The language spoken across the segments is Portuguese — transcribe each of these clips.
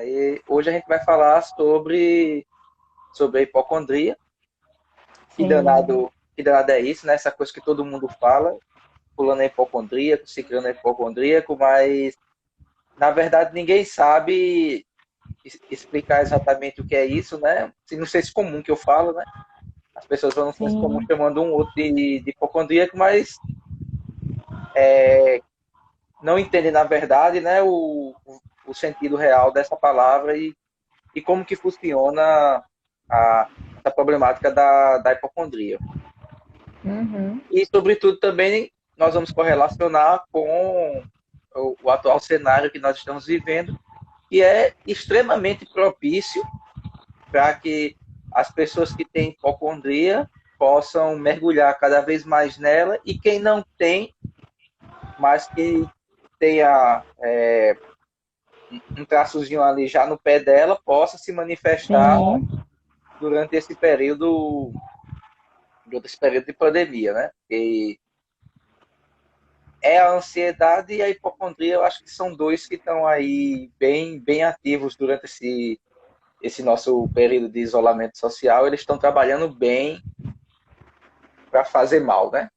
Aí, hoje a gente vai falar sobre a hipocondria. Sim, Que danado é isso, né? Essa coisa que todo mundo fala, fulano é hipocondríaco, ciclano é hipocondríaco, mas na verdade ninguém sabe explicar exatamente o que é isso, né? Não sei se é comum que eu falo, né? As pessoas vão no senso comum sim, chamando um outro de hipocondríaco, mas não entendem na verdade, né, o sentido real dessa palavra e como que funciona essa problemática da hipocondria. uhum, E, sobretudo, também nós vamos correlacionar com o atual cenário que nós estamos vivendo, que é extremamente propício para que as pessoas que têm hipocondria possam mergulhar cada vez mais nela e quem não tem, mas que tenha um traçozinho ali já no pé dela, possa se manifestar sim, durante esse período de pandemia, né? E é a ansiedade e a hipocondria, eu acho que são dois que estão aí bem ativos durante esse nosso período de isolamento social. Eles estão trabalhando bem para fazer mal, né?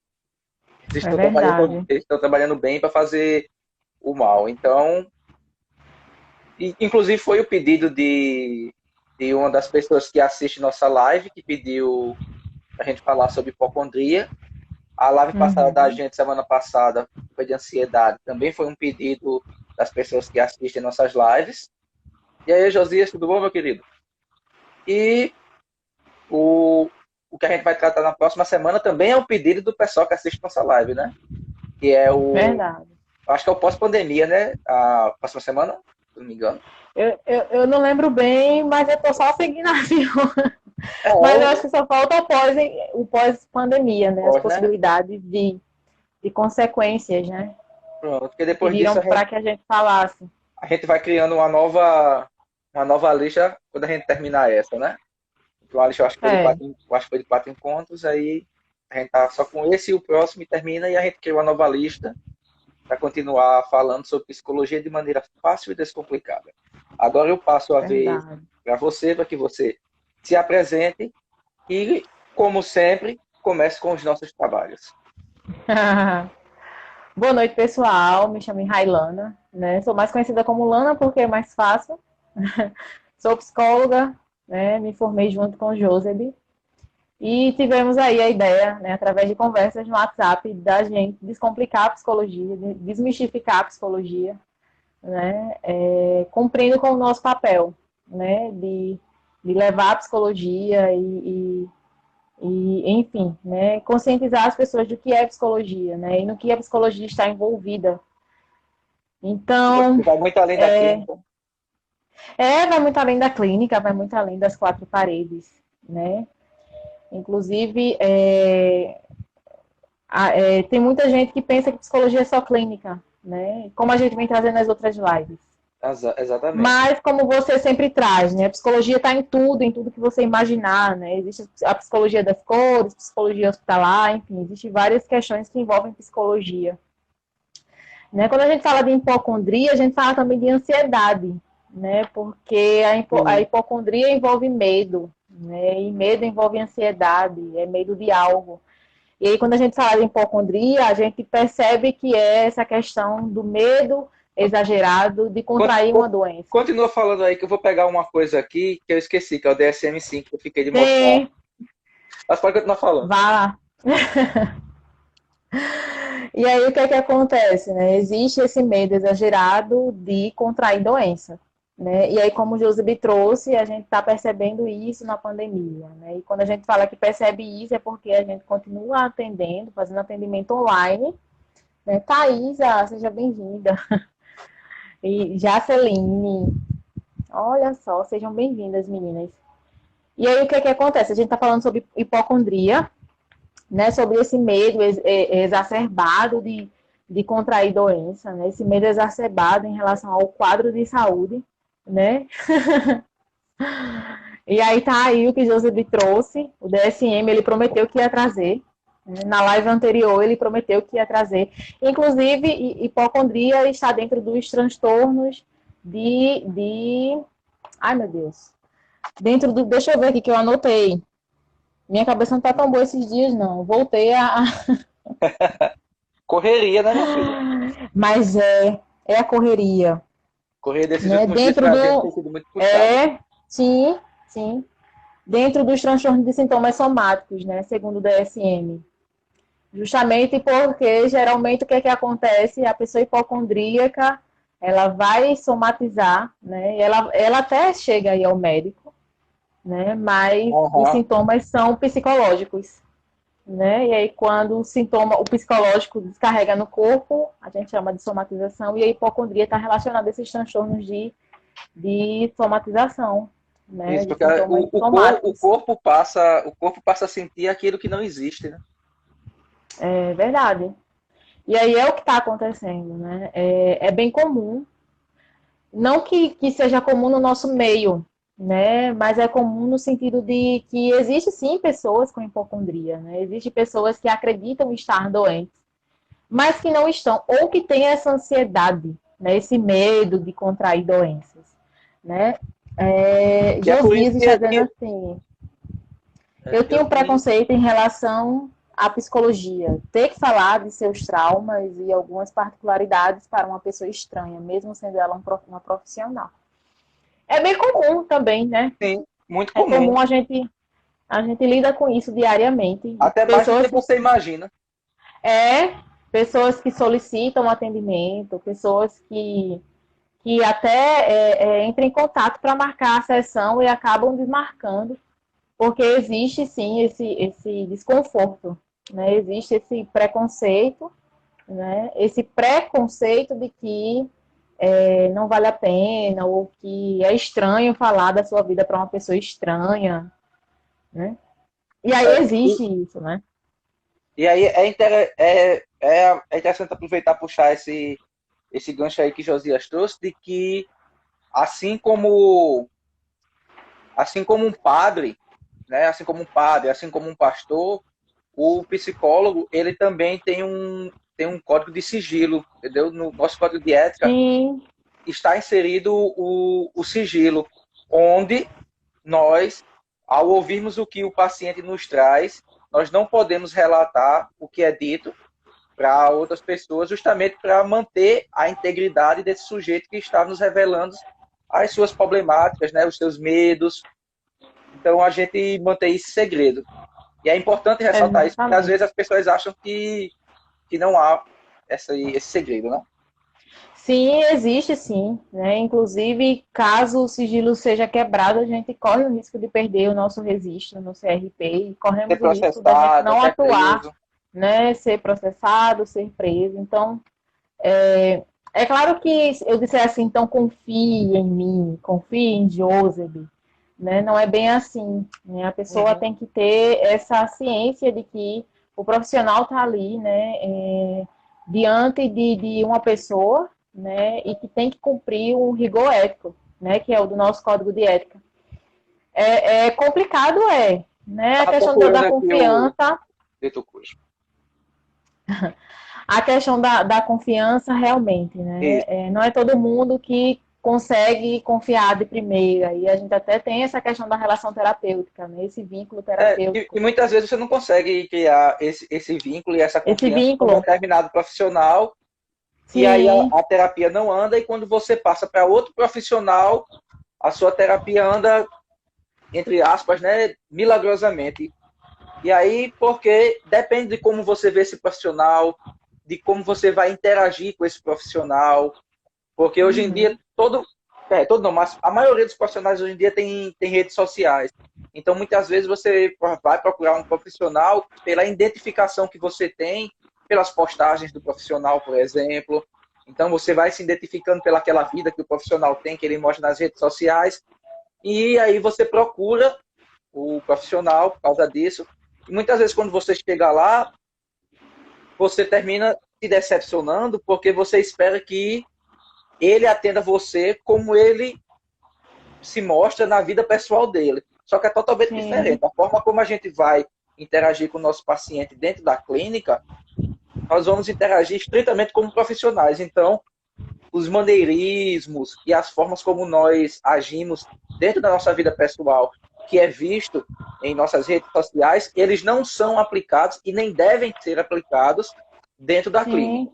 é verdade. Eles estão trabalhando bem para fazer o mal. Então, inclusive foi o pedido de uma das pessoas que assiste nossa live, que pediu para a gente falar sobre hipocondria. A live passada da Uhum. gente, semana passada, foi de ansiedade. Também foi um pedido das pessoas que assistem nossas lives. E aí, Josias, tudo bom, meu querido? E o, o que a gente vai tratar na próxima semana também é um pedido do pessoal que assiste nossa live, né? Que é Verdade. acho que é o pós-pandemia, né? A próxima semana, se não me engano. Eu não lembro bem, mas eu tô só seguindo a fila. É, Mas eu o acho que só falta o pós-pandemia, né? As pós, né? possibilidades de consequências, né? Pronto, porque depois disso Pediram para que a gente falasse. a gente vai criando uma nova lista quando a gente terminar essa, né? Então, a lista eu acho que foi de É, eu acho que foi de 4 encontros, aí a gente tá só com esse e o próximo e termina e a gente cria uma nova lista para continuar falando sobre psicologia de maneira fácil e descomplicada. Agora eu passo a vez verdade. para você, para que você se apresente e, como sempre, comece com os nossos trabalhos. Boa noite, pessoal. Me chamo Railana, né? Sou mais conhecida como Lana porque é mais fácil. Sou psicóloga, né? Me formei junto com o Joseb. E tivemos aí a ideia, né, através de conversas no WhatsApp, da gente descomplicar a psicologia, desmistificar a psicologia, né, cumprindo com o nosso papel, né, de levar a psicologia enfim, né, conscientizar as pessoas do que é psicologia, né, e no que a psicologia está envolvida. Que Então, vai muito além da clínica. vai muito além da clínica, vai muito além das quatro paredes, né. Inclusive, tem muita gente que pensa que psicologia é só clínica, né? Como a gente vem trazendo nas outras lives. Exatamente. Mas, como você sempre traz, né? A psicologia está em tudo que você imaginar, né? Existe a psicologia das cores, psicologia hospitalar, enfim, existem várias questões que envolvem psicologia. Né? Quando a gente fala de hipocondria, a gente fala também de ansiedade, né? Porque a Sim. hipocondria envolve medo, né? E medo envolve ansiedade, é medo de algo. E aí, quando a gente fala de hipocondria, a gente percebe que é essa questão do medo exagerado de contrair uma doença. Continua falando aí que eu vou pegar uma coisa aqui que eu esqueci, que é o DSM-5 que eu fiquei de mostrar. Tem, Mas pode continuar falando. vá lá. E aí, o que é que acontece? Né? Existe esse medo exagerado de contrair doença. Né? E aí, como o Josebe trouxe, a gente está percebendo isso na pandemia. Né? E quando a gente fala que percebe isso, é porque a gente continua atendendo, fazendo atendimento online. Né? Thaisa, seja bem-vinda. E Jaceline, olha só, sejam bem-vindas, meninas. E aí, o que é que acontece? A gente está falando sobre hipocondria, né? Sobre esse medo exacerbado de contrair doença, né? Esse medo exacerbado em relação ao quadro de saúde, né? E aí tá aí o que Joseph trouxe, o DSM, ele prometeu que ia trazer. Né? Na live anterior, ele prometeu que ia trazer. Inclusive, hipocondria está dentro dos transtornos de Ai, meu Deus. Dentro do. Deixa eu ver aqui que eu anotei. Minha cabeça não tá tão boa esses dias, não. Voltei a. Correria, né, minha filha? Mas é a correria, Correria desses né? últimos dias Dentro pra gente do. tem sido muito puxada. Sim, sim. Dentro dos transtornos de sintomas somáticos, né? Segundo o DSM. Justamente porque geralmente o que é que acontece? A pessoa hipocondríaca, ela vai somatizar, né? E ela até chega aí ao médico, né? Mas os Aham. sintomas são psicológicos, né? E aí quando o psicológico descarrega no corpo, a gente chama de somatização, e a hipocondria está relacionada a esses transtornos de somatização, né? Isso, De porque sintomas o somáticos. corpo passa a sentir aquilo que não existe, né? É verdade. E aí é o que está acontecendo, né? É bem comum. Não que seja comum no nosso meio, né? Mas é comum no sentido de que existe sim pessoas com hipocondria, né? Existem pessoas que acreditam estar doentes, mas que não estão, ou que têm essa ansiedade, né? Esse medo de contrair doenças, né? E é por isso Josias está dizendo assim, eu eu tinha um tenho. preconceito em relação à psicologia. Ter que falar de seus traumas e algumas particularidades para uma pessoa estranha, mesmo sendo ela uma profissional. É bem comum também, né? Sim, muito É comum. comum a gente lida com isso diariamente. Até mais do que Pessoas você imagina. é pessoas que solicitam atendimento, pessoas que até entram em contato para marcar a sessão e acabam desmarcando, porque existe sim esse desconforto, né? Existe esse preconceito, né? Esse preconceito de que não vale a pena, ou que é estranho falar da sua vida para uma pessoa estranha, né? E aí É, existe isso, né? e aí é interessante aproveitar e puxar esse gancho aí que Josias trouxe, de que assim como, assim como um padre, né, assim como um pastor, o psicólogo ele também tem um código de sigilo, entendeu? No nosso código de ética Sim, está inserido o sigilo, onde nós, ao ouvirmos o que o paciente nos traz, nós não podemos relatar o que é dito para outras pessoas, justamente para manter a integridade desse sujeito que está nos revelando as suas problemáticas, né, os seus medos. Então, a gente mantém esse segredo. E é importante ressaltar isso, porque às vezes exatamente. as pessoas acham que não há esse segredo, né? Sim, existe sim, né? Inclusive, caso o sigilo seja quebrado, a gente corre o risco de perder o nosso registro no CRP e Ser corremos o risco da gente processado, não até atuar, preso. né? Ser processado, ser preso. Então, é claro que eu disser assim, então confie em mim, confie em Joseph, né? Não é bem assim, né? A pessoa Uhum. tem que ter essa ciência de que o profissional está ali, né? Diante de uma pessoa, né? E que tem que cumprir um rigor ético, né? Que é o do nosso código de ética. É complicado, né? A Estava questão da procurando aqui o confiança, dito curso. a questão da confiança realmente, né? Isso. Não é todo mundo que consegue confiar de primeira, e a gente até tem essa questão da relação terapêutica, né? Esse vínculo E terapêutico, muitas vezes você não consegue criar esse vínculo e essa esse confiança com um vínculo, determinado profissional, e aí sim, a terapia não anda, e quando você passa para outro profissional, a sua terapia anda, entre aspas, né, milagrosamente. E aí, porque depende de como você vê esse profissional, de como você vai interagir com esse profissional, porque hoje em dia uhum, todo não, mas a maioria dos profissionais hoje em dia tem redes sociais. Então, muitas vezes você vai procurar um profissional pela identificação que você tem, pelas postagens do profissional, por exemplo. Então, você vai se identificando pelaquela vida que o profissional tem, que ele mostra nas redes sociais, e aí você procura o profissional por causa disso. E muitas vezes, quando você chega lá, você termina se decepcionando, porque você espera que ele atenda você como ele se mostra na vida pessoal dele. Só que é totalmente sim, diferente. A forma como a gente vai interagir com o nosso paciente dentro da clínica, nós vamos interagir estritamente como profissionais. Então, os maneirismos e as formas como nós agimos dentro da nossa vida pessoal, que é visto em nossas redes sociais, eles não são aplicados e nem devem ser aplicados dentro da clínica.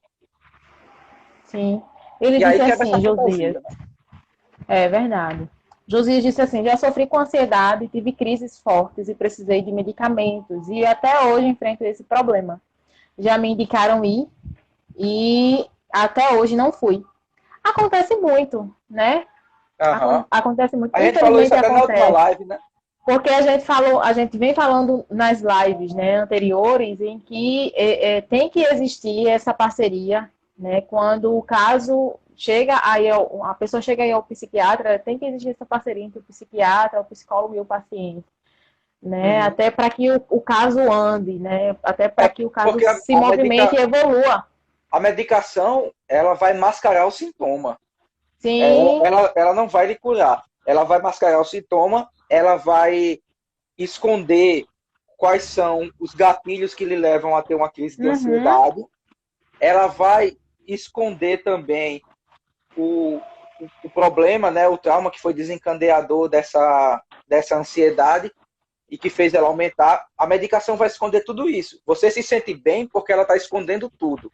Sim, sim. Ele E aí disse quebra essa assim, Josias, fantasia, né? é verdade. Josias disse assim, já sofri com ansiedade, tive crises fortes e precisei de medicamentos. E até hoje enfrento esse problema. Já me indicaram ir e até hoje não fui. Acontece muito, né? Aham. Acontece muito. A gente falou isso Infelizmente até na última acontece. live, né? Porque a gente vem falando nas lives, né, anteriores, em que tem que existir essa parceria, né? Quando o caso chega aí, a pessoa chega aí ao psiquiatra, tem que existir essa parceria entre o psiquiatra, o psicólogo e o paciente, né? Uhum. Até para que o caso ande, né? Até para É que o caso porque se movimente e evolua. a medicação, ela vai mascarar o sintoma. Sim. Ela não vai lhe curar. Ela vai mascarar o sintoma, ela vai esconder quais são os gatilhos que lhe levam a ter uma crise de Uhum. ansiedade. Ela vai esconder também o, o problema, né, o trauma que foi desencadeador dessa ansiedade e que fez ela aumentar. A medicação vai esconder tudo isso. Você se sente bem porque ela está escondendo tudo,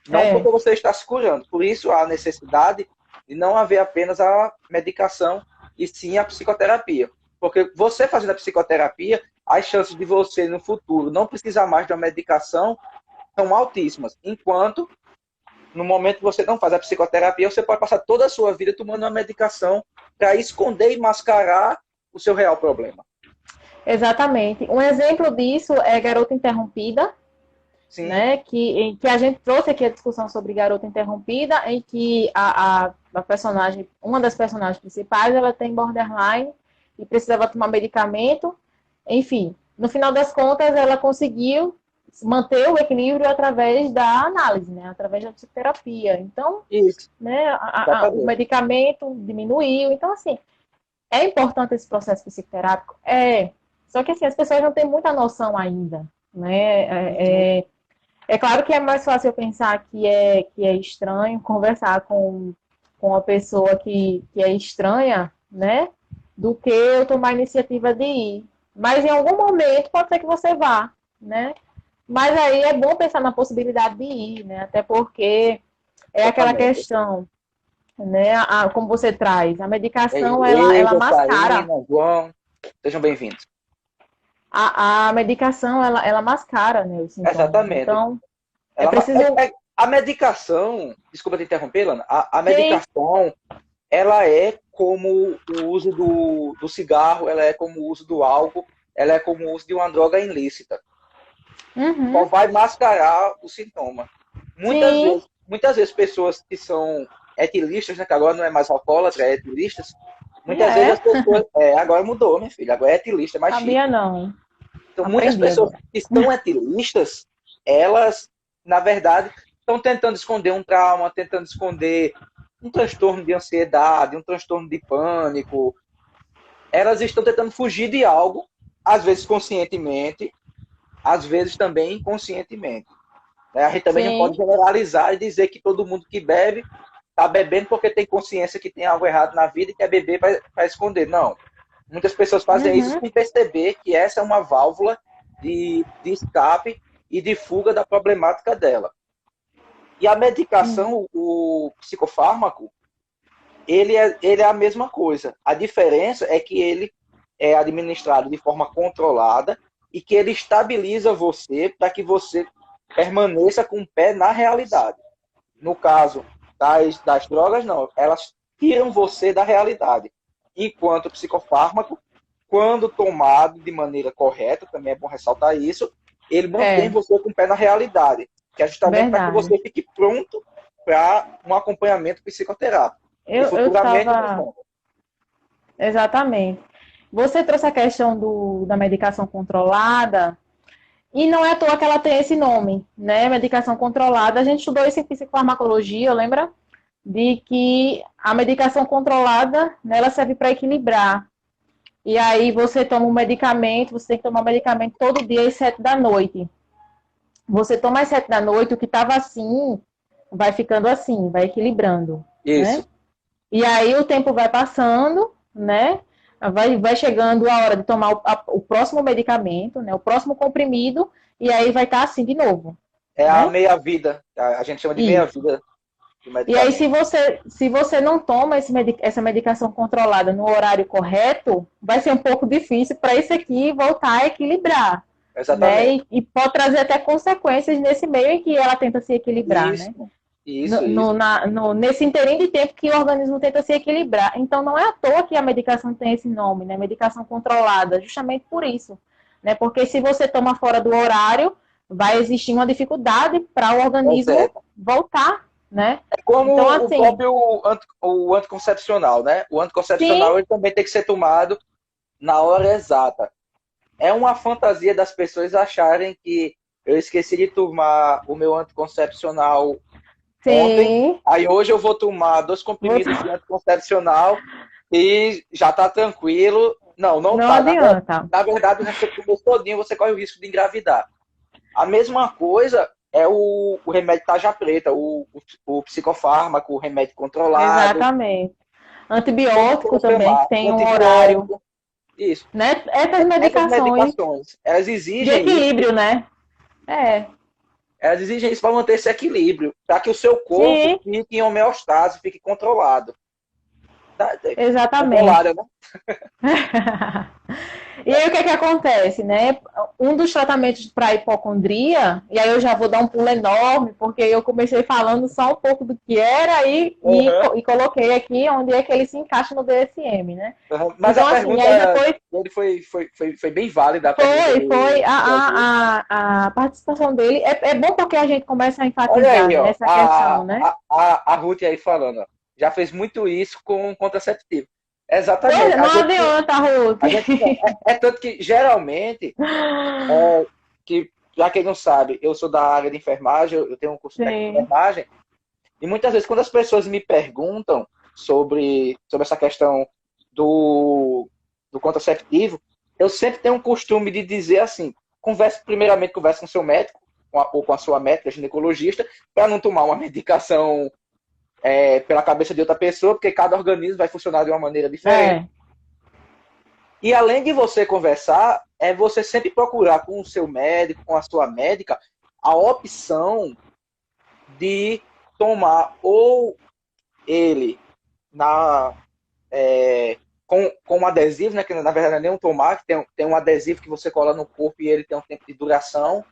não porque você está se curando. Por isso, há necessidade de não haver apenas a medicação e sim a psicoterapia. Porque você fazendo a psicoterapia, as chances de você no futuro não precisar mais de uma medicação são altíssimas. Enquanto, no momento que você não faz a psicoterapia, você pode passar toda a sua vida tomando uma medicação para esconder e mascarar o seu real problema. Exatamente. Um exemplo disso é Garota Interrompida, Sim. né? Em que a gente trouxe aqui a discussão sobre Garota Interrompida, em que a personagem, uma das personagens principais, ela tem borderline e precisava tomar medicamento. Enfim, no final das contas, ela conseguiu manter o equilíbrio através da análise, né? Através da psicoterapia. Então, Isso. né? O medicamento diminuiu. Então, assim, é importante esse processo psicoterápico? É. Só que, assim, as pessoas não têm muita noção ainda, né? É claro que é mais fácil eu pensar que é estranho conversar com uma pessoa que é estranha, né? Do que eu tomar a iniciativa de ir. Mas em algum momento pode ser que você vá, né? Mas aí é bom pensar na possibilidade de ir, né? Até porque é aquela Exatamente. questão, né? Como você traz, a medicação ela Eu, mascara. Karina, João, sejam bem-vindos. A medicação ela mascara, né, os sintomas. Exatamente. Então, é preciso. A medicação, desculpa te interromper, Lana, a Sim. medicação, ela é como o uso do cigarro, ela é como o uso do álcool, ela é como o uso de uma droga ilícita. Uhum. Só vai mascarar o sintoma. Sim. Muitas vezes pessoas que são etilistas, né, que agora não é mais alcoólatra, é etilistas, muitas vezes as pessoas... agora mudou, minha filha, agora é etilista, é mais chique. Sabia não. Então, muitas Aprendi pessoas agora. que são etilistas, elas, na verdade, estão tentando esconder um trauma, tentando esconder um transtorno de ansiedade, um transtorno de pânico. Elas estão tentando fugir de algo, às vezes conscientemente, às vezes também inconscientemente. A gente também não Sim. pode generalizar e dizer que todo mundo que bebe está bebendo porque tem consciência que tem algo errado na vida e quer beber para esconder. Não. Muitas pessoas fazem isso sem perceber que essa é uma válvula de escape e de fuga da problemática dela. E a medicação, o psicofármaco, ele é a mesma coisa. A diferença é que ele é administrado de forma controlada e que ele estabiliza você para que você permaneça com o pé na realidade. No caso das drogas, não. Elas tiram você da realidade. Enquanto o psicofármaco, quando tomado de maneira correta, também é bom ressaltar isso, ele mantém você com o pé na realidade, que é justamente para que você fique pronto para um acompanhamento psicoterápico. E futuramente, Exatamente. Você trouxe a questão da medicação controlada, e não é à toa que ela tem esse nome, né? Medicação controlada. A gente estudou isso em psicofarmacologia, lembra? De que a medicação controlada, né, ela serve para equilibrar. E aí você toma um medicamento, você tem que tomar um medicamento todo dia às 7 da noite. Você toma às 7 da noite, o que estava assim, vai ficando assim, vai equilibrando. isso. Né? E aí o tempo vai passando, né? vai chegando a hora de tomar o próximo medicamento, né? O próximo comprimido, e aí vai estar assim de novo, É a né? meia-vida, a gente chama de Isso. meia-vida do E aí, medicamento. se você não toma essa medicação controlada no horário correto, vai ser um pouco difícil para isso aqui voltar a equilibrar, né? Exatamente. E pode trazer até consequências nesse meio em que ela tenta se equilibrar, né? Isso, isso. Nesse interim de tempo que o organismo tenta se equilibrar. Então, não é à toa que a medicação tem esse nome, né? Medicação controlada, justamente por isso, né? Porque se você toma fora do horário, vai existir uma dificuldade para o organismo Exato. voltar, né? É como Então, o assim, próprio o anticoncepcional, né? O sim, anticoncepcional ele também tem que ser tomado na hora exata. É uma fantasia das pessoas acharem que eu esqueci de tomar o meu anticoncepcional ontem, sim, aí hoje eu vou tomar 2 comprimidos de anticoncepcional e já tá tranquilo. Não, não não tá. adianta. É Na verdade, você comeu todinho, você corre o risco de engravidar. A mesma coisa é o remédio tarja preta, o psicofármaco, o remédio controlado, Exatamente. como Antibiótico for também, que chamar, o tem um horário, antibiótico, isso. né? Essas Essas medicações medicações, elas de exigem isso, equilíbrio, né? É, elas exigem isso para manter esse equilíbrio, para que o seu corpo sim, fique em homeostase, fique controlado. Tá? exatamente. Controlada, né? E aí o que é que acontece, né? Um dos tratamentos para hipocondria, e aí eu já vou dar um pulo enorme, porque eu comecei falando só um pouco do que era Uhum. e coloquei aqui onde é que ele se encaixa no DSM, né? Uhum. Mas a Então, assim, pergunta aí depois dele foi bem válida, a pergunta foi do ouvinte. a participação dele. É bom porque a gente começa a Olha enfatizar, aí, né, ó, nessa questão, né? a Ruth aí falando, ó, já fez muito isso com contraceptivo. Pois é, Exatamente. não adianta, Ruth. A gente tanto que geralmente, que para quem não sabe, eu sou da área de enfermagem, eu tenho um curso técnico de Sim, enfermagem, e muitas vezes quando as pessoas me perguntam sobre essa questão do contraceptivo, eu sempre tenho um costume de dizer assim, converse com seu médico, ou com a sua médica, ginecologista, para não tomar uma medicação pela cabeça de outra pessoa, porque cada organismo vai funcionar de uma maneira diferente. é, E além de você conversar, é você sempre procurar com o seu médico, com a sua médica, a opção de tomar ou ele na, com um adesivo, né, que na verdade não é nem um tomar, que tem um adesivo que você cola no corpo e ele tem um tempo de duração.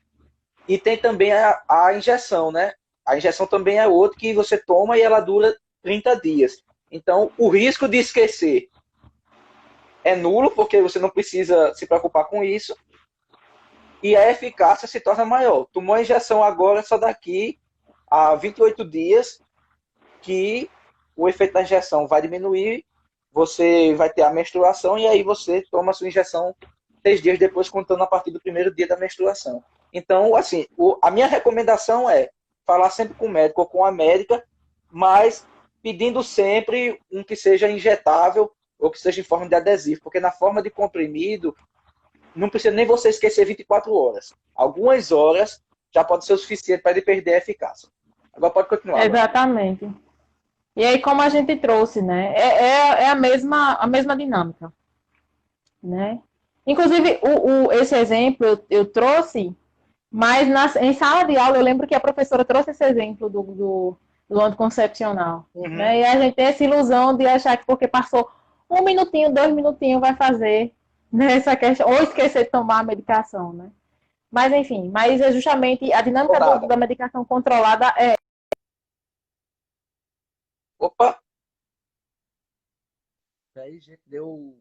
E tem também a injeção, né? A injeção também é outra que você toma e ela dura 30 dias. Então, o risco de esquecer é nulo, porque você não precisa se preocupar com isso, e a eficácia se torna maior. Tomou a injeção agora, só daqui a 28 dias que o efeito da injeção vai diminuir, você vai ter a menstruação e aí você toma a sua injeção 6 dias depois, contando a partir do primeiro dia da menstruação. Então, assim, a minha recomendação é falar sempre com o médico ou com a médica, mas pedindo sempre um que seja injetável ou que seja em forma de adesivo, porque na forma de comprimido não precisa nem você esquecer 24 horas. Algumas horas já pode ser o suficiente para ele perder a eficácia. Agora pode continuar, Luana. exatamente. E aí, como a gente trouxe, né? É a mesma dinâmica, né? Inclusive, esse exemplo eu trouxe, mas em sala de aula eu lembro que a professora trouxe esse exemplo do anticoncepcional, Uhum. né? E a gente tem essa ilusão de achar que porque passou 1 minutinho, 2 minutinhos vai fazer nessa questão, ou esquecer de tomar a medicação, né? Mas enfim, mas é justamente a Ou dinâmica nada. da medicação controlada é. Opa! Aí, gente, deu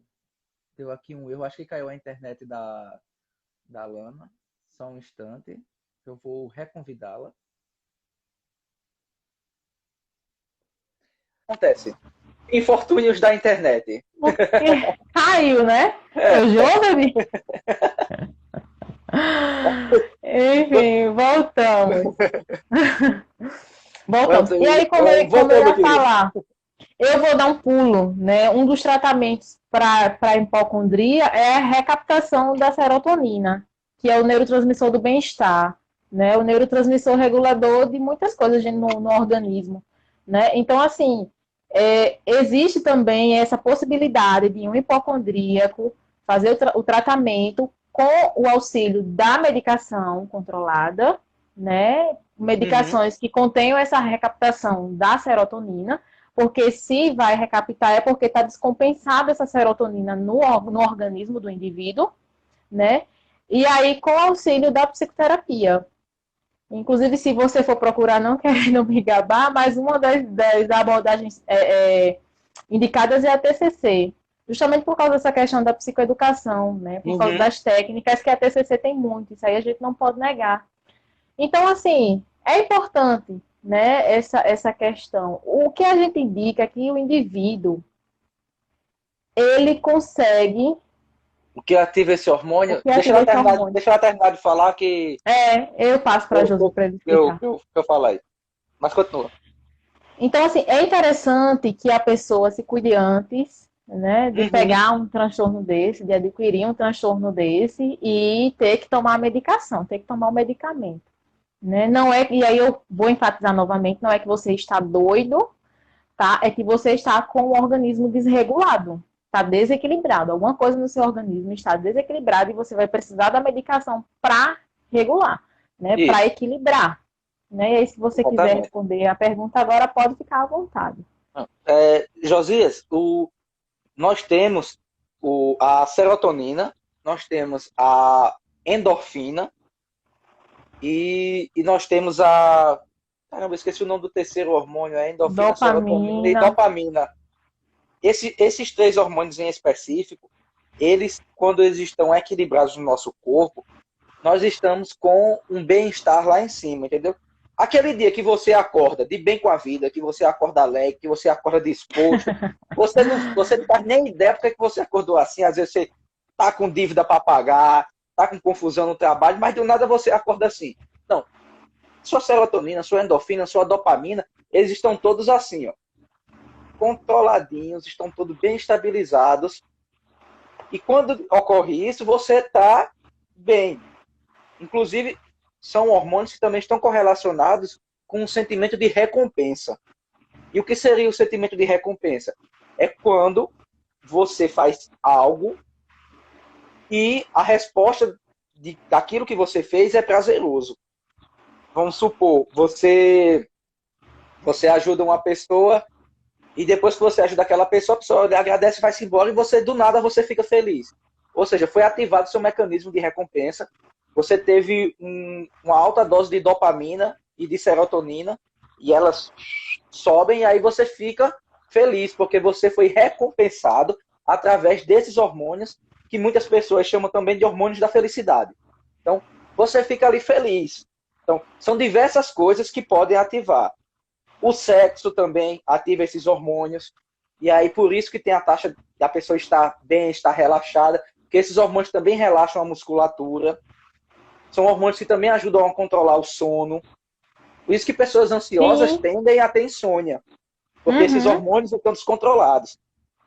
aqui um erro. Acho que caiu a internet da Lana. Só um instante. Eu vou reconvidá-la. Acontece. Infortúnios da internet. Porque caiu, né? É, Eu, Joseph? Enfim, voltamos. Voltamos. pronto. E aí, como eu Voltou, meu ia querido. falar, eu vou dar um pulo, né? Um dos tratamentos para hipocondria é a recaptação da serotonina, que é o neurotransmissor do bem-estar, né? O neurotransmissor regulador de muitas coisas no organismo, né? Então, assim, existe também essa possibilidade de um hipocondríaco fazer o tratamento com o auxílio da medicação controlada, né? Medicações que contenham essa recaptação da serotonina, porque se vai recaptar é porque está descompensada essa serotonina no organismo do indivíduo, né? E aí, com o auxílio da psicoterapia. Inclusive, se você for procurar, não querendo me gabar, mas uma das abordagens indicadas é a TCC, justamente por causa dessa questão da psicoeducação, né? Por causa das técnicas que a TCC tem muito, isso aí a gente não pode negar. Então, assim, é importante, né, essa questão. O que a gente indica é que o indivíduo, ele consegue... O que ativa esse hormônio? Deixa ela terminar de falar que... eu passo para a Josi para ele explicar. Eu falo aí. Mas continua. Então, assim, é interessante que a pessoa se cuide antes, né, de pegar um transtorno desse, de adquirir um transtorno desse e ter que tomar a medicação, ter que tomar o medicamento. Né? Não é, e aí eu vou enfatizar novamente, não é que você está doido, tá? É que você está com o organismo desregulado, está desequilibrado. Alguma coisa no seu organismo está desequilibrado e você vai precisar da medicação para regular, né? Para equilibrar. Né? E aí, se você quiser responder a pergunta agora, pode ficar à vontade. Josias, nós temos a serotonina, nós temos a endorfina, e nós temos Caramba, esqueci o nome do terceiro hormônio, a endorfina, serotonina e dopamina. Esses três hormônios em específico, eles, quando eles estão equilibrados no nosso corpo, nós estamos com um bem-estar lá em cima, entendeu? Aquele dia que você acorda de bem com a vida, que você acorda alegre, que você acorda disposto, você não faz nem ideia porque que você acordou assim. Às vezes você tá com dívida para pagar, tá com confusão no trabalho, mas do nada você acorda assim. Não. Sua serotonina, sua endorfina, sua dopamina, eles estão todos assim, ó, controladinhos, estão todos bem estabilizados. E quando ocorre isso, você tá bem. Inclusive, são hormônios que também estão correlacionados com um sentimento de recompensa. E o que seria o sentimento de recompensa? É quando você faz algo e a resposta daquilo que você fez é prazeroso. Vamos supor, você ajuda uma pessoa e depois que você ajuda aquela pessoa, a pessoa agradece e vai-se embora e você, do nada, você fica feliz. Ou seja, foi ativado o seu mecanismo de recompensa, você teve uma alta dose de dopamina e de serotonina e elas sobem e aí você fica feliz, porque você foi recompensado através desses hormônios que muitas pessoas chamam também de hormônios da felicidade. Então, você fica ali feliz. Então, são diversas coisas que podem ativar. O sexo também ativa esses hormônios. E aí, por isso que tem a taxa da pessoa estar bem, estar relaxada, porque esses hormônios também relaxam a musculatura. São hormônios que também ajudam a controlar o sono. Por isso que pessoas ansiosas tendem a ter insônia. Porque esses hormônios estão descontrolados.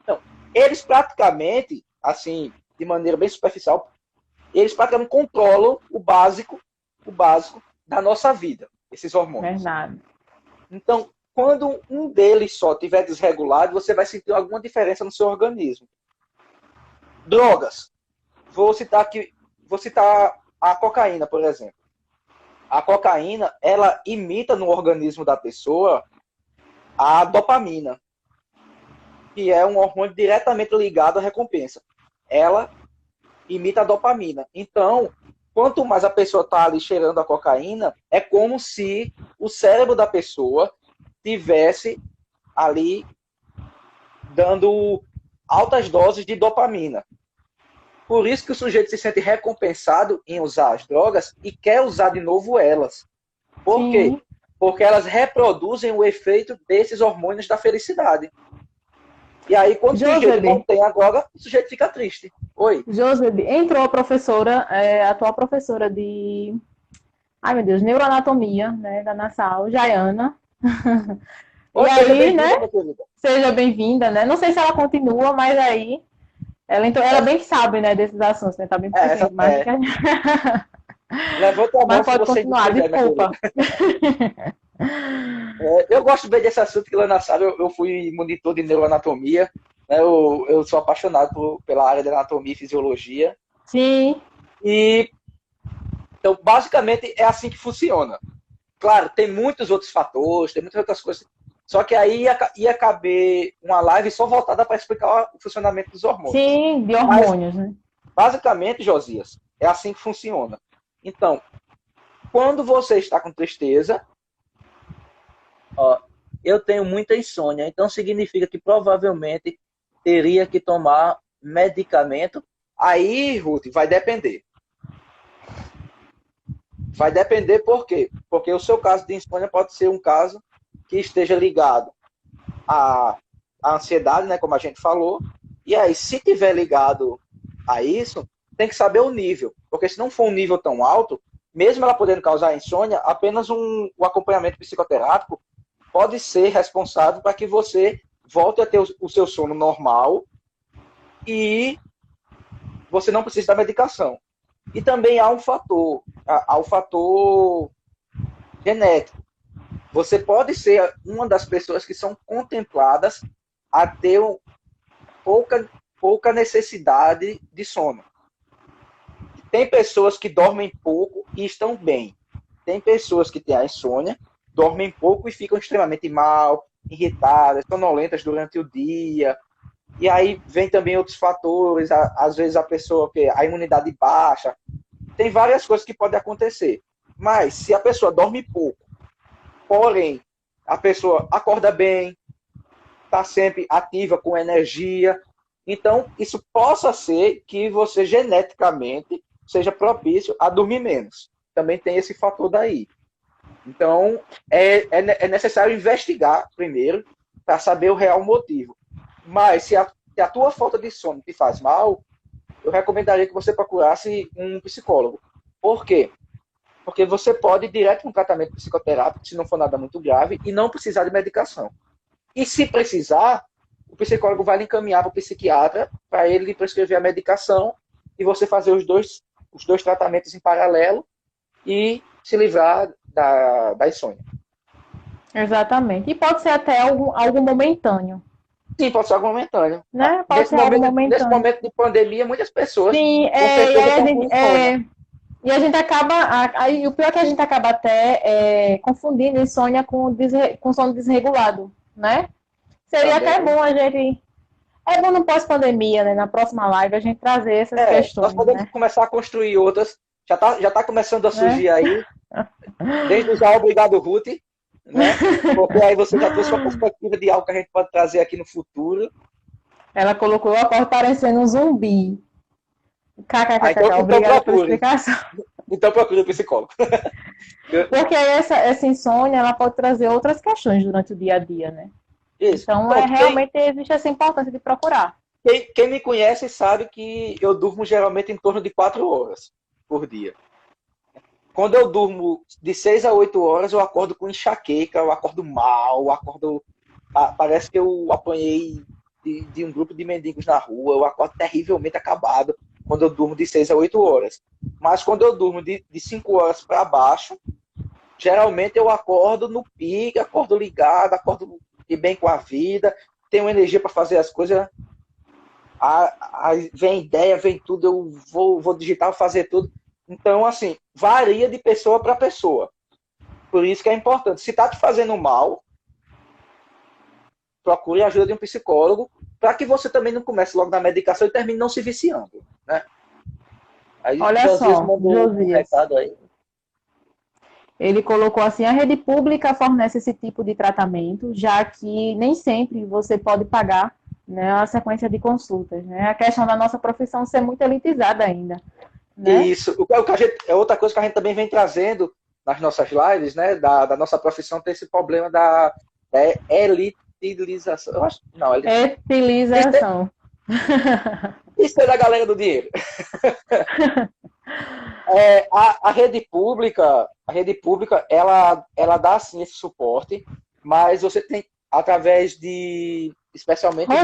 Então, eles praticamente, assim, de maneira bem superficial, eles praticamente controlam o básico da nossa vida, esses hormônios. Verdade. Então, quando um deles só estiver desregulado, você vai sentir alguma diferença no seu organismo. Drogas. Vou citar a cocaína, por exemplo. A cocaína, ela imita no organismo da pessoa a dopamina, que é um hormônio diretamente ligado à recompensa. Ela imita a dopamina. Então, quanto mais a pessoa está ali cheirando a cocaína, é como se o cérebro da pessoa tivesse ali dando altas doses de dopamina. Por isso que o sujeito se sente recompensado em usar as drogas e quer usar de novo elas. Por quê? Porque elas reproduzem o efeito desses hormônios da felicidade. E aí, quando o sujeito não tem agora, o sujeito fica triste. Oi. Josebe, entrou a professora, a atual professora de... Ai, meu Deus, neuroanatomia, né, da Nassau, Jaiana. Oi, e aí, né, seja bem-vinda, né? Não sei se ela continua, mas aí ela entrou, ela bem que sabe, né, desses assuntos, né? Tá bem presente, Levanta a mão mas pode continuar, desculpa. Eu gosto bem desse assunto, que lá na sala eu fui monitor de neuroanatomia, né? Eu sou apaixonado pela área da anatomia e fisiologia. Sim, E, então, basicamente, é assim que funciona. Claro, tem muitos outros fatores, tem muitas outras coisas. Só que aí ia caber uma live só voltada para explicar o funcionamento dos hormônios. sim, de Mas, hormônios, né? basicamente, Josias, é assim que funciona. Então, quando você está com tristeza, ó, eu tenho muita insônia, então significa que provavelmente teria que tomar medicamento. Aí, Ruth, vai depender. Vai depender por quê? Porque o seu caso de insônia pode ser um caso que esteja ligado à ansiedade, né, como a gente falou. E aí, se tiver ligado a isso, tem que saber o nível. Porque se não for um nível tão alto, mesmo ela podendo causar insônia, apenas um acompanhamento psicoterápico pode ser responsável para que você volte a ter o seu sono normal e você não precise da medicação. E também há o fator genético. Você pode ser uma das pessoas que são contempladas a ter pouca necessidade de sono. Tem pessoas que dormem pouco e estão bem. Tem pessoas que têm a insônia, dormem pouco e ficam extremamente mal, irritadas, sonolentas durante o dia. E aí vem também outros fatores, às vezes a pessoa que a imunidade baixa. Tem várias coisas que podem acontecer. Mas se a pessoa dorme pouco, porém a pessoa acorda bem, está sempre ativa, com energia, então isso possa ser que você geneticamente seja propício a dormir menos. Também tem esse fator daí. Então, é necessário investigar primeiro para saber o real motivo. Mas se a tua falta de sono te faz mal, eu recomendaria que você procurasse um psicólogo. Por quê? Porque você pode ir direto para um tratamento psicoterápico, se não for nada muito grave, e não precisar de medicação. E se precisar, o psicólogo vai lhe encaminhar para o psiquiatra para ele prescrever a medicação e você fazer os dois tratamentos em paralelo e se livrar da insônia. Exatamente. E pode ser até algo momentâneo, Sim, pode ser algo momentâneo. né? Pode ser algo Nesse momentâneo. momento de pandemia, muitas pessoas Sim, com certeza estão com insônia. e a gente acaba, aí o pior é que a gente acaba até confundindo insônia com sono desregulado, né? Seria Também. até bom a gente, é bom no pós-pandemia, né? Na próxima live a gente trazer essas questões, nós podemos né? começar a construir outras. Já tá começando a surgir aí. Desde já, obrigado, Ruth. Né? Porque aí você já trouxe uma perspectiva de algo que a gente pode trazer aqui no futuro. Ela colocou a cor parecendo um zumbi. Então, obrigada pela explicação. Então procure o psicólogo. Porque essa insônia, ela pode trazer outras questões durante o dia a dia, né? Isso. Então, realmente existe essa importância de procurar. Quem me conhece sabe que eu durmo geralmente em torno de 4 horas por dia. Quando eu durmo de 6 a 8 horas, eu acordo com enxaqueca, eu acordo mal, parece que eu apanhei de um grupo de mendigos na rua, eu acordo terrivelmente acabado quando eu durmo de 6 a 8 horas. Mas quando eu durmo de 5 horas para baixo, geralmente eu acordo no pique, acordo ligado, acordo de bem com a vida, tenho energia para fazer as coisas. Vem ideia, vem tudo, eu vou digitar, vou fazer tudo. Então, assim, varia de pessoa para pessoa. Por isso que é importante. Se está te fazendo mal, procure a ajuda de um psicólogo para que você também não comece logo na medicação e termine não se viciando, né? Aí, olha só, mandou um recado aí. Ele colocou assim, a rede pública fornece esse tipo de tratamento, já que nem sempre você pode pagar, né, a sequência de consultas, né? A questão da nossa profissão ser muito elitizada ainda. Né? Isso. É outra coisa que a gente também vem trazendo nas nossas lives, né? Da nossa profissão, tem esse problema da elitização. Eu acho, não, Etilização. Isso é da galera do dinheiro. A rede pública, ela dá sim esse suporte, mas você tem, através de, especialmente olha,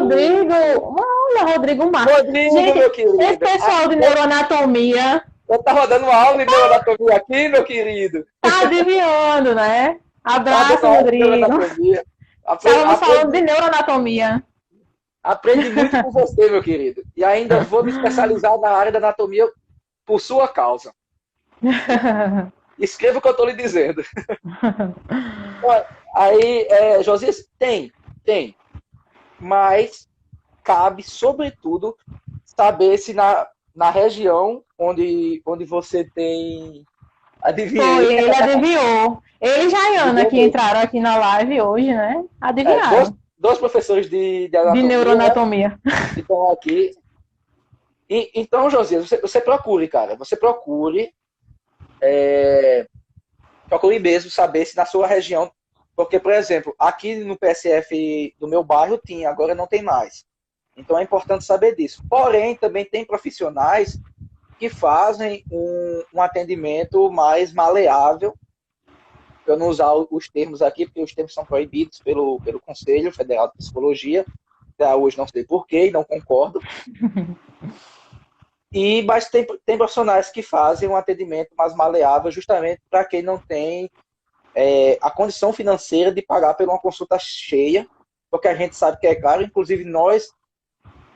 Rodrigo Marques. Rodrigo, gente, meu querido. Esse pessoal de neuroanatomia. Tá rodando uma aula de neuroanatomia aqui, meu querido. Tá adivinhando, né? Abraço, Rodrigo. Estávamos falando de neuroanatomia. Aprendi muito com você, meu querido. E ainda vou me especializar na área da anatomia por sua causa. Escreva o que eu estou lhe dizendo. Aí, Josias, tem. Mas cabe, sobretudo, saber se na região onde você tem... Adivinhei. Foi, ele adivinhou. Ele e Jaiana, que entraram aqui na live hoje, né? Adivinharam. Dois professores de anatomia, de neuroanatomia. Né, que estão aqui. Então, Josias, você procure, cara. Você procure mesmo saber se na sua região... Porque, por exemplo, aqui no PSF do meu bairro tinha, agora não tem mais. Então é importante saber disso. Porém, também tem profissionais que fazem um atendimento mais maleável. Eu não usar os termos aqui, porque os termos são proibidos pelo Conselho Federal de Psicologia. Até hoje não sei porquê e não concordo. Mas tem profissionais que fazem um atendimento mais maleável justamente para quem não tem a condição financeira de pagar por uma consulta cheia, porque a gente sabe que é caro. Inclusive nós,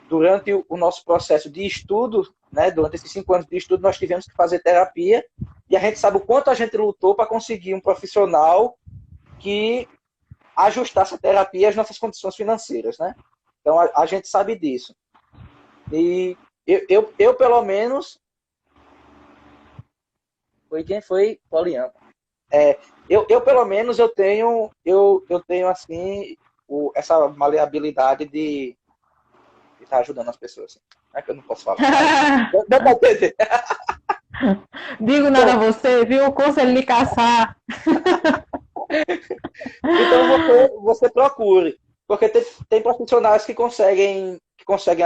durante o nosso processo de estudo, né, durante esses 5 anos de estudo, nós tivemos que fazer terapia, e a gente sabe o quanto a gente lutou para conseguir um profissional que ajustasse a terapia às nossas condições financeiras, né? Então a gente sabe disso. E eu pelo menos... Quem foi? Poliana. Eu pelo menos eu tenho assim essa maleabilidade de estar ajudando as pessoas. Assim. É que eu não posso falar. Dá pra entender. Digo nada a você, viu? O conselho lhe caçar. Então você procure, porque tem profissionais que conseguem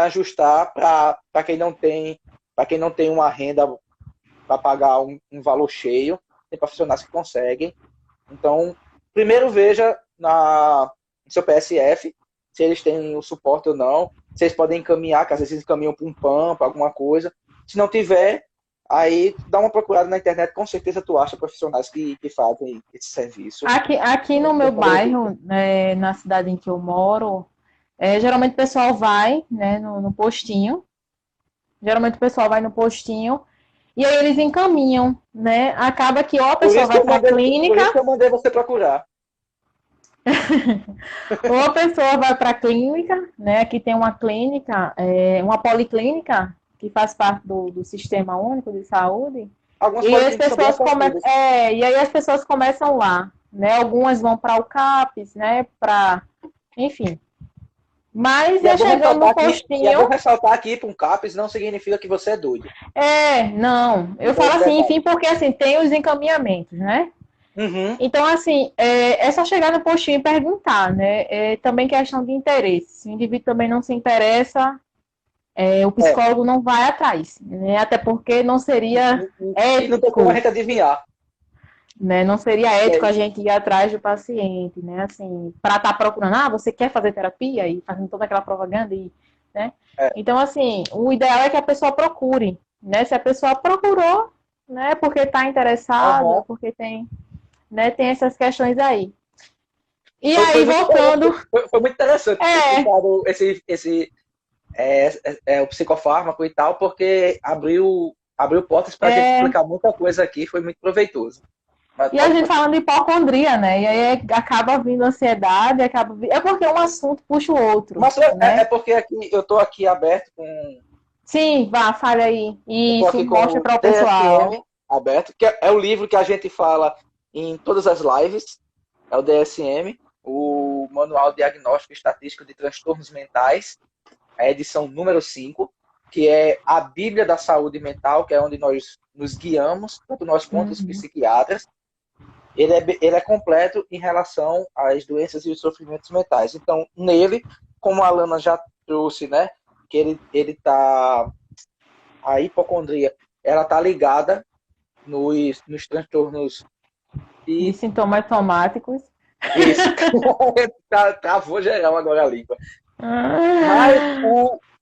ajustar para quem não tem uma renda para pagar um valor cheio. Tem profissionais que conseguem. Então, primeiro veja no seu PSF se eles têm o suporte ou não. Se eles podem encaminhar, que às vezes eles encaminham para um PAN, para alguma coisa. Se não tiver, aí dá uma procurada na internet, com certeza tu acha profissionais que fazem esse serviço. Aqui no meu bairro, na cidade em que eu moro, geralmente o pessoal vai, né, no postinho. Geralmente o pessoal vai no postinho e aí eles encaminham, né? Acaba que ou a pessoa vai para a clínica... Por isso que eu mandei você procurar. Ou a pessoa vai para a clínica, né? Aqui tem uma clínica, uma policlínica, que faz parte do Sistema Único de Saúde. E aí as pessoas começam lá, né? Algumas vão para o CAPES, né? Enfim. Mas chegando no postinho... E eu vou ressaltar aqui para um CAPES não significa que você é doido. Não. Eu falo assim, enfim, porque assim, tem os encaminhamentos, né? Uhum. Então, assim, é só chegar no postinho e perguntar, né? É também questão de interesse. Se o indivíduo também não se interessa, o psicólogo não vai atrás, né? Até porque não seria ético. Não tem como a gente adivinhar. Né? Não seria ético a gente ir atrás do paciente, né? Assim, para estar procurando, você quer fazer terapia? E fazendo toda aquela propaganda, né? Então, assim, o ideal é que a pessoa procure, né? Se a pessoa procurou, né? Porque está interessada, porque tem essas questões aí. E aí, voltando... Foi muito interessante o psicofármaco e tal, porque abriu portas para a gente explicar muita coisa aqui, foi muito proveitoso. E a gente falando de hipocondria, né? E aí acaba vindo ansiedade, é porque um assunto puxa o outro. Mas né? é porque aqui, eu estou aqui aberto com... Sim, fale aí. Isso, mostra para o pessoal. DSM aberto, que é o livro que a gente fala em todas as lives, é o DSM, o Manual Diagnóstico e Estatístico de Transtornos Mentais, a edição número 5, que é a Bíblia da Saúde Mental, que é onde nós nos guiamos, tanto nós quanto os psiquiatras. Ele é completo em relação às doenças e os sofrimentos mentais. Então, nele, como a Alana já trouxe, né, que a hipocondria, ela está ligada nos transtornos de sintomas somáticos. Isso. Travou geral agora a língua. Mas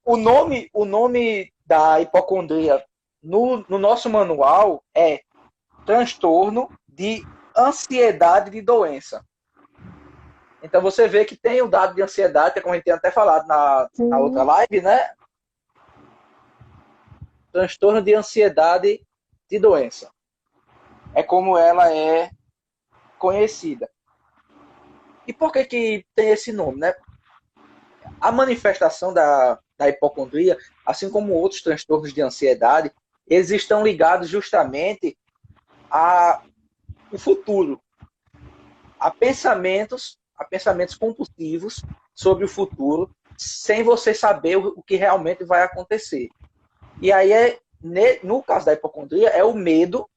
o nome da hipocondria no nosso manual é transtorno de ansiedade de doença. Então você vê que tem o dado de ansiedade, que é como a gente tem até falado na outra live, né? Transtorno de ansiedade de doença. É como ela é conhecida. E por que tem esse nome, né? A manifestação da hipocondria, assim como outros transtornos de ansiedade, eles estão ligados justamente ao futuro, a pensamentos compulsivos sobre o futuro, sem você saber o que realmente vai acontecer. E aí, no caso da hipocondria, é o medo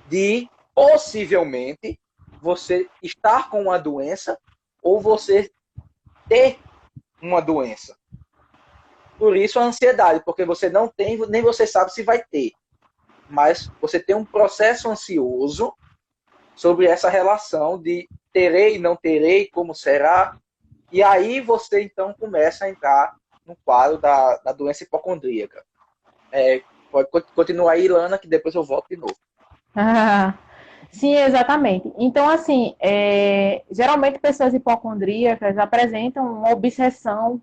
de, possivelmente, você estar com uma doença ou você ter uma doença. Por isso a ansiedade, porque você não tem, nem você sabe se vai ter. Mas você tem um processo ansioso sobre essa relação de terei, não terei, como será. E aí você então começa a entrar no quadro da doença hipocondríaca. Pode continuar aí, Ilana, que depois eu volto de novo. Sim, exatamente. Então, assim, geralmente pessoas hipocondríacas apresentam uma obsessão,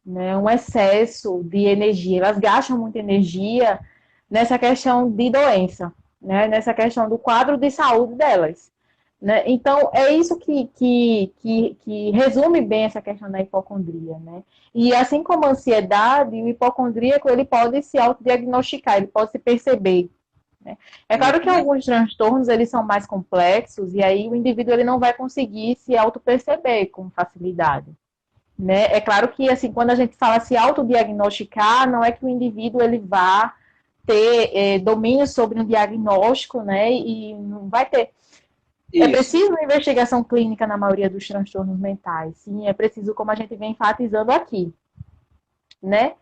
né, um excesso de energia. Elas gastam muita energia nessa questão de doença, né, nessa questão do quadro de saúde delas. Né? Então, é isso que resume bem essa questão da hipocondria. Né? E assim como a ansiedade, o hipocondríaco ele pode se autodiagnosticar, ele pode se perceber. Né? É claro que alguns transtornos eles são mais complexos e aí o indivíduo ele não vai conseguir se autoperceber com facilidade. Né? É claro que assim, quando a gente fala se autodiagnosticar, não é que o indivíduo ele vá ter domínio sobre um diagnóstico, né? E não vai ter. Isso. É preciso uma investigação clínica na maioria dos transtornos mentais. Sim, é preciso, como a gente vem enfatizando aqui. Né?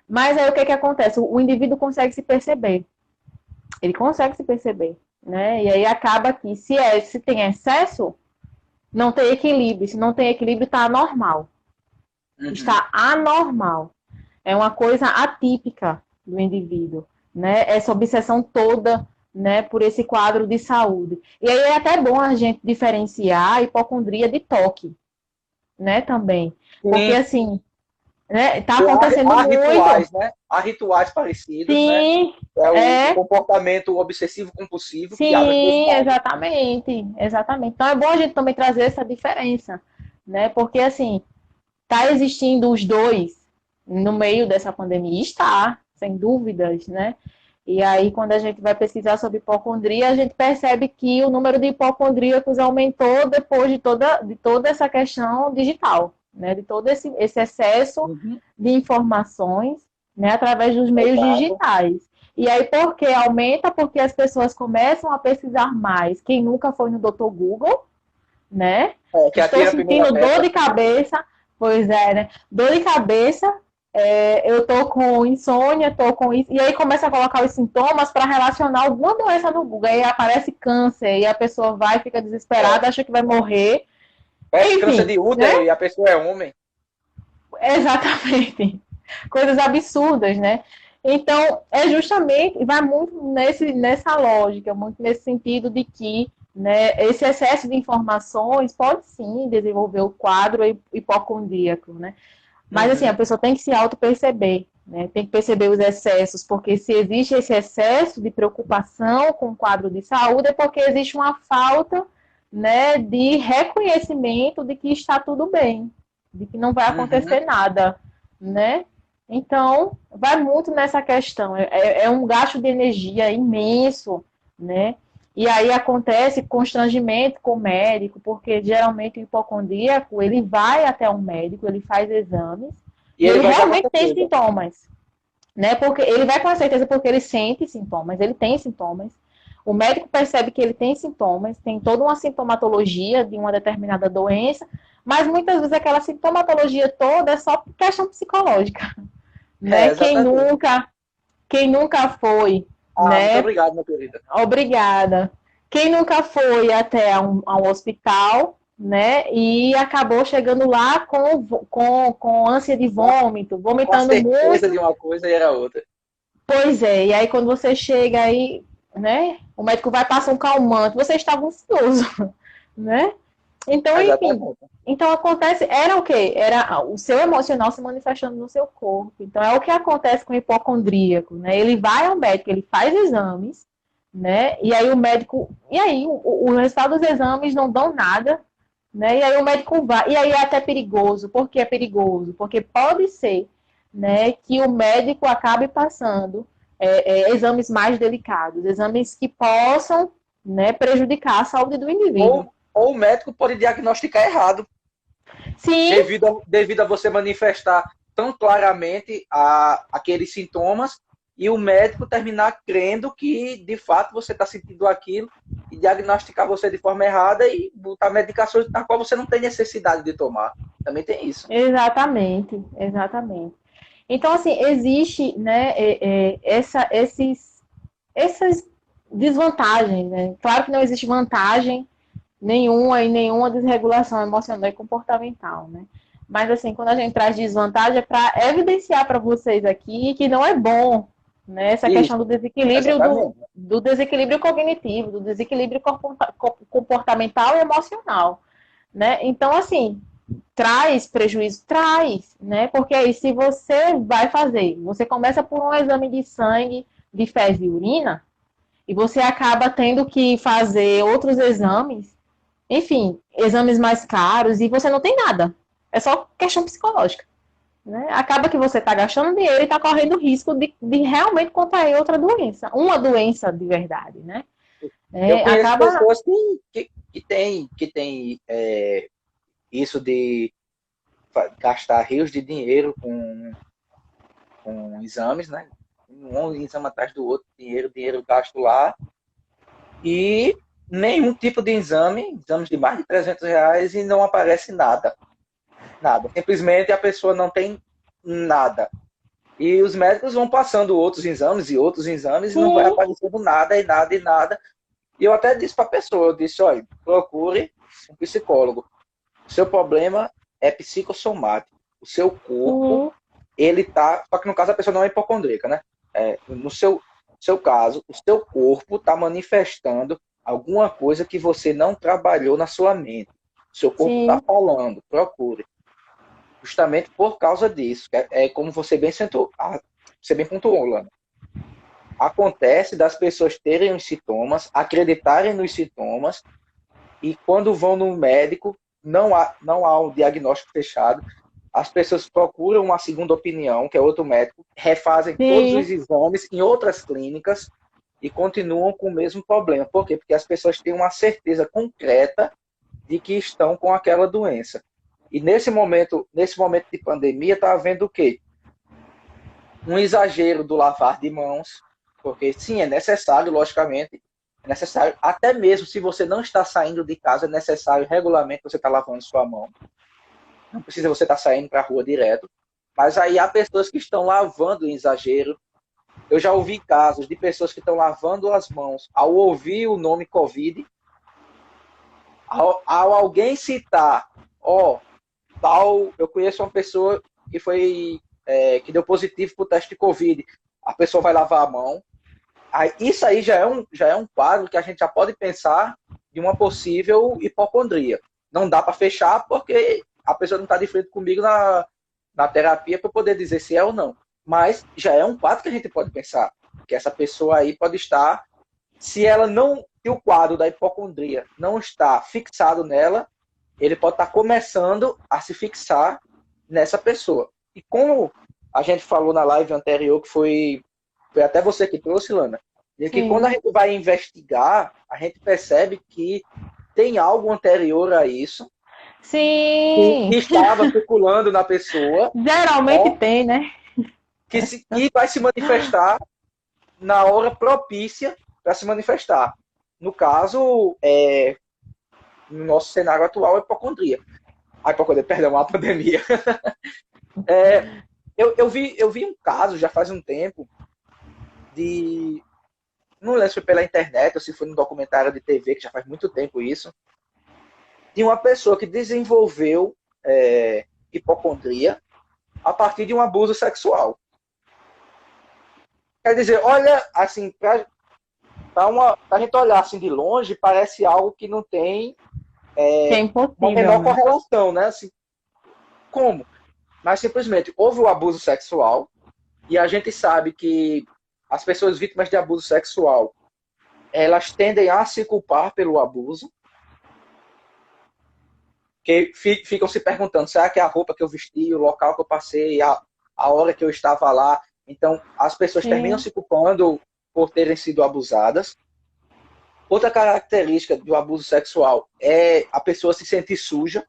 Mas aí o que acontece? O indivíduo consegue se perceber. Ele consegue se perceber. Né? E aí acaba que, se tem excesso, não tem equilíbrio. Se não tem equilíbrio, está anormal. Está anormal. É uma coisa atípica do indivíduo. Né? Essa obsessão toda, né, por esse quadro de saúde. E aí é até bom a gente diferenciar a hipocondria de toque, né, também. Porque, assim, né, tá acontecendo há muito. Rituais, né? Há rituais parecidos, sim, né? O comportamento obsessivo-compulsivo. Sim, exatamente, exatamente. Então é bom a gente também trazer essa diferença, né? Porque, assim, tá existindo os dois no meio dessa pandemia. Está, sem dúvidas, né? E aí, quando a gente vai pesquisar sobre hipocondria, a gente percebe que o número de hipocondríacos aumentou depois de toda essa questão digital, né? De todo esse excesso de informações, né? Através dos meios digitais. E aí, por que aumenta? Porque as pessoas começam a pesquisar mais. Quem nunca foi no Dr. Google, né? Estou sentindo dor de cabeça. Pois é, né? Dor de cabeça. Eu tô com insônia, tô com isso, e aí começa a colocar os sintomas para relacionar alguma doença no Google, aí aparece câncer, e a pessoa vai, fica desesperada, acha que vai morrer. Enfim, câncer de útero, né? E a pessoa é homem. Exatamente. Coisas absurdas, né? Então, justamente, vai muito nessa lógica, muito nesse sentido de que, né, esse excesso de informações pode sim desenvolver o quadro hipocondríaco, né? Mas, assim, a pessoa tem que se auto-perceber, né? Tem que perceber os excessos, porque se existe esse excesso de preocupação com o quadro de saúde, é porque existe uma falta, né, de reconhecimento de que está tudo bem, de que não vai acontecer nada, né? Então, vai muito nessa questão. É um gasto de energia imenso, né? E aí acontece constrangimento com o médico, porque geralmente o hipocondríaco, ele vai até um médico, ele faz exames, e ele realmente tem sintomas. Né? Porque ele vai com certeza porque ele sente sintomas, ele tem sintomas. O médico percebe que ele tem sintomas, tem toda uma sintomatologia de uma determinada doença, mas muitas vezes aquela sintomatologia toda é só questão psicológica. Né? Quem nunca foi... né? Muito obrigado, minha querida. Obrigada. Quem nunca foi até um hospital, né, e acabou chegando lá com ânsia de vômito, vomitando muito. De uma coisa e era outra. Pois é, e aí quando você chega aí, né? O médico vai passar um calmante, você estava ansioso, né? Então, enfim, Exatamente. então acontece, era o quê? Era o seu emocional se manifestando no seu corpo. Então é o que acontece com o hipocondríaco, né? Ele vai ao médico, ele faz exames, né? E aí o médico, e aí o resultado dos exames não dão nada, né? E aí o médico vai, e aí é até perigoso. Por que é perigoso? Porque pode ser, né, que o médico acabe passando exames mais delicados, exames que possam, né, prejudicar a saúde do indivíduo. Ou o médico pode diagnosticar errado, Sim, devido a você manifestar tão claramente aqueles sintomas e o médico terminar crendo que, de fato, você está sentindo aquilo e diagnosticar você de forma errada e botar medicações na qual você não tem necessidade de tomar. Também tem isso. exatamente, exatamente. Então, assim, existe, né, essas desvantagens, né? Claro que não existe vantagem nenhuma e nenhuma desregulação emocional e comportamental, né? Mas, assim, quando a gente traz desvantagem, é para evidenciar para vocês aqui que não é bom, né? Essa questão do Isso, desequilíbrio exatamente. do desequilíbrio cognitivo, do desequilíbrio comportamental e emocional, né? Então, assim, traz prejuízo? Traz, né? Porque aí, se você vai fazer, você começa por um exame de sangue, de fezes e urina, e você acaba tendo que fazer outros exames, enfim, exames mais caros, e você não tem nada. É só questão psicológica. Né? Acaba que você está gastando dinheiro e está correndo risco de realmente contrair outra doença. Uma doença de verdade, né? Eu conheço Acaba. pessoas que têm isso de gastar rios de dinheiro com exames, né? Um exame atrás do outro, dinheiro gasto lá, e nenhum tipo de exames de mais de R$ 300 e não aparece nada, nada. Simplesmente a pessoa não tem nada. E os médicos vão passando outros exames e não vai Sim, aparecendo nada e nada e nada. E eu até disse para a pessoa, eu disse, olha, procure um psicólogo. O seu problema é psicossomático. O seu corpo, sim, ele tá, só que no caso a pessoa não é hipocondríaca, né? No seu caso, o seu corpo está manifestando alguma coisa que você não trabalhou na sua mente. O seu corpo está sim, falando, procure. Justamente por causa disso. Como você bem pontuou, Lana. Acontece das pessoas terem os sintomas, acreditarem nos sintomas, e quando vão no médico, não há um diagnóstico fechado. As pessoas procuram uma segunda opinião, que é outro médico, refazem todos sim. os exames em outras clínicas e continuam com o mesmo problema. Por quê? Porque as pessoas têm uma certeza concreta de que estão com aquela doença. E nesse momento de pandemia, está havendo o quê? Um exagero do lavar de mãos, porque sim, é necessário, logicamente, é necessário, até mesmo se você não está saindo de casa, é necessário regularmente você estar lavando sua mão. Não precisa você estar saindo para a rua direto. Mas aí há pessoas que estão lavando em exagero. Eu já ouvi casos de pessoas que estão lavando as mãos ao ouvir o nome Covid, ao alguém citar, tal, eu conheço uma pessoa que deu positivo para o teste de Covid. A pessoa vai lavar a mão. Aí, isso aí já é um quadro que a gente já pode pensar de uma possível hipocondria. Não dá para fechar porque a pessoa não está de frente comigo na terapia para poder dizer se é ou não. Mas já é um quadro que a gente pode pensar. Que essa pessoa aí pode estar, se o quadro da hipocondria não está fixado nela, ele pode estar começando a se fixar nessa pessoa. E como a gente falou na live anterior, que foi até você que trouxe, Lana, de que quando a Sim. gente vai investigar, a gente percebe que tem algo anterior a isso, que Sim. estava circulando na pessoa, Geralmente né, tem, né? que vai se manifestar na hora propícia para se manifestar. No caso, no nosso cenário atual, a hipocondria. A hipocondria, perdão, a pandemia. Eu vi um caso, já faz um tempo, de. Não lembro se foi pela internet ou se foi num documentário de TV, que já faz muito tempo isso, de uma pessoa que desenvolveu hipocondria a partir de um abuso sexual. Quer dizer, olha, assim, Pra a gente olhar assim de longe, parece algo que não tem Que é uma impossível, menor né? correlação, né? Assim, como? Mas simplesmente houve o abuso sexual e a gente sabe que as pessoas vítimas de abuso sexual, elas tendem a se culpar pelo abuso, que ficam se perguntando, será que é a roupa que eu vesti, o local que eu passei, a hora que eu estava lá? Então, as pessoas terminam Sim, se culpando por terem sido abusadas. Outra característica do abuso sexual é a pessoa se sentir suja.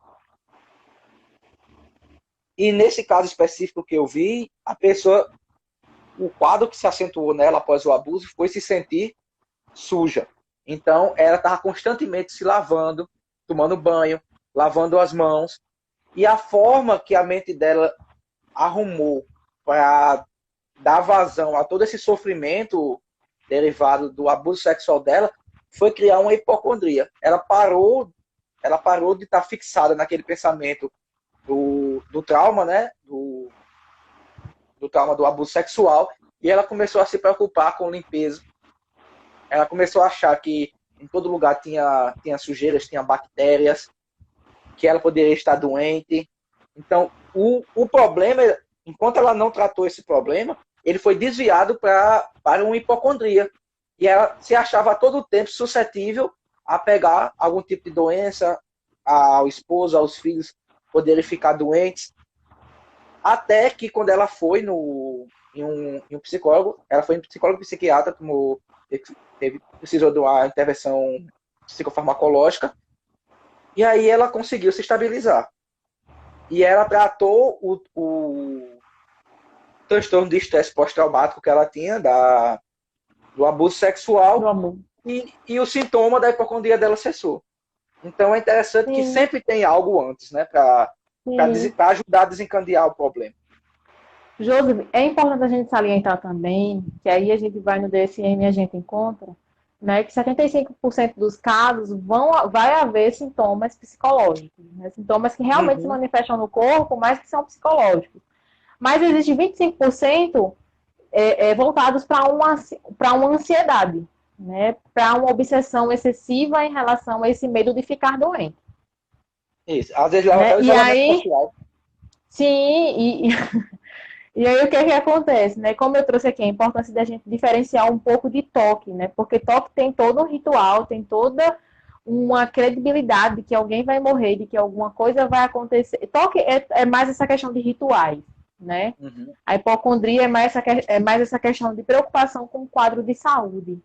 E nesse caso específico que eu vi, a pessoa, o quadro que se acentuou nela após o abuso foi se sentir suja. Então, ela estava constantemente se lavando, tomando banho, lavando as mãos. E a forma que a mente dela arrumou para dar vazão a todo esse sofrimento derivado do abuso sexual dela foi criar uma hipocondria. Ela parou de estar fixada naquele pensamento do trauma, né? Do trauma do abuso sexual, e ela começou a se preocupar com limpeza. Ela começou a achar que em todo lugar tinha sujeiras, tinha bactérias, que ela poderia estar doente. Então, o problema, enquanto ela não tratou esse problema, ele foi desviado para uma hipocondria. E ela se achava a todo tempo suscetível a pegar algum tipo de doença, ao esposo, aos filhos poderem ficar doentes. Até que quando ela foi em um psicólogo, ela foi em um psicólogo psiquiatra, precisou de uma intervenção psicofarmacológica, e aí ela conseguiu se estabilizar. E ela tratou o transtorno de estresse pós-traumático que ela tinha, do abuso do sexual, amor. e o sintoma da hipocondria dela cessou. Então é interessante que Sim, sempre tem algo antes, né, para sim. ajudar a desencadear o problema. Josi, é importante a gente salientar também, que aí a gente vai no DSM e a gente encontra, né, que 75% dos casos vai haver sintomas psicológicos, né, sintomas que realmente se Uhum. manifestam no corpo, mas que são psicológicos. Mas existe 25% voltados para uma ansiedade, né, para uma obsessão excessiva em relação a esse medo de ficar doente. Isso. Às vezes leva até Né? o E isolamento aí, social. sim, e aí o que que acontece, né? Como eu trouxe aqui, a importância da gente diferenciar um pouco de toque, né? Porque toque tem todo um ritual, tem toda uma credibilidade de que alguém vai morrer, de que alguma coisa vai acontecer. Toque é mais essa questão de rituais, né? Uhum. A hipocondria é mais essa questão de preocupação com o quadro de saúde,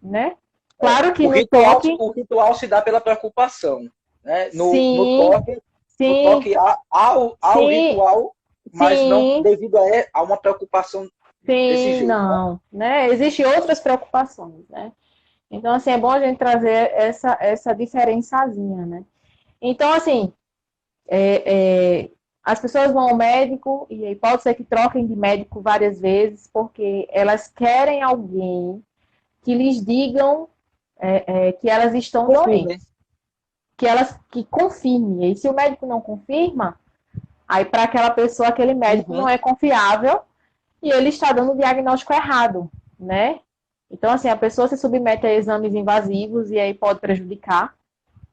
né? É. Claro que no toque, O ritual se dá pela preocupação. Né? sim, No sim, toque há o sim, ritual, mas não sim, devido a uma preocupação desse sim, jeito. Né? não, né? Existem outras preocupações, né? Então, assim, é bom a gente trazer essa diferençazinha, né? Então, assim, as pessoas vão ao médico e aí pode ser que troquem de médico várias vezes porque elas querem alguém que lhes digam que elas estão Confirme. doentes, que confirme. E se o médico não confirma, aí para aquela pessoa aquele médico não Uhum. é confiável e ele está dando o diagnóstico errado, né? Então, assim, a pessoa se submete a exames invasivos e aí pode prejudicar,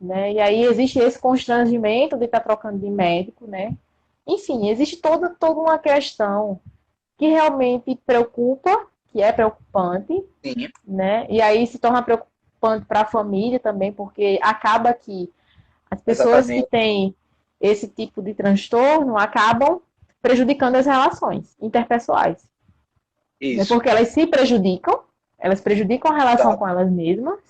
né? E aí existe esse constrangimento de estar trocando de médico, né? Enfim, existe toda uma questão que realmente preocupa, que é preocupante, Sim, né? E aí se torna preocupante para a família também, porque acaba que as pessoas que exatamente. têm esse tipo de transtorno acabam prejudicando as relações interpessoais, né? Isso. Porque elas prejudicam a relação Exato. com elas mesmas,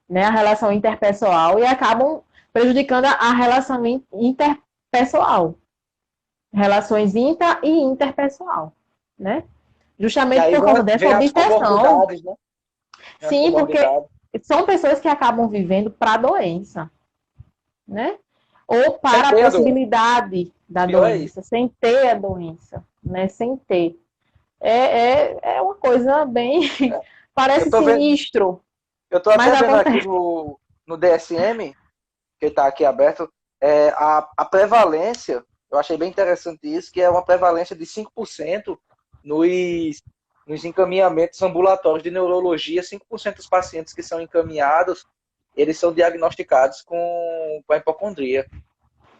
né? A relação interpessoal e acabam prejudicando a relação interpessoal, relações intra e interpessoal, né? E Justamente aí por conta vem dessa as obsessão. comorbidades, né? Vem as Sim, porque comorbidades. são pessoas que acabam vivendo para a doença, né? Ou Sem para a ter a doença. possibilidade da Pior é isso. doença, sem ter a doença, né? Sem ter. É uma coisa bem. Eu Parece tô vendo, sinistro, eu tô mas até vendo aqui acontece. no DSM, que está aqui aberto, a prevalência, eu achei bem interessante isso, que é uma prevalência de 5% nos, nos encaminhamentos ambulatórios de neurologia, 5% dos pacientes que são encaminhados, eles são diagnosticados com a hipocondria.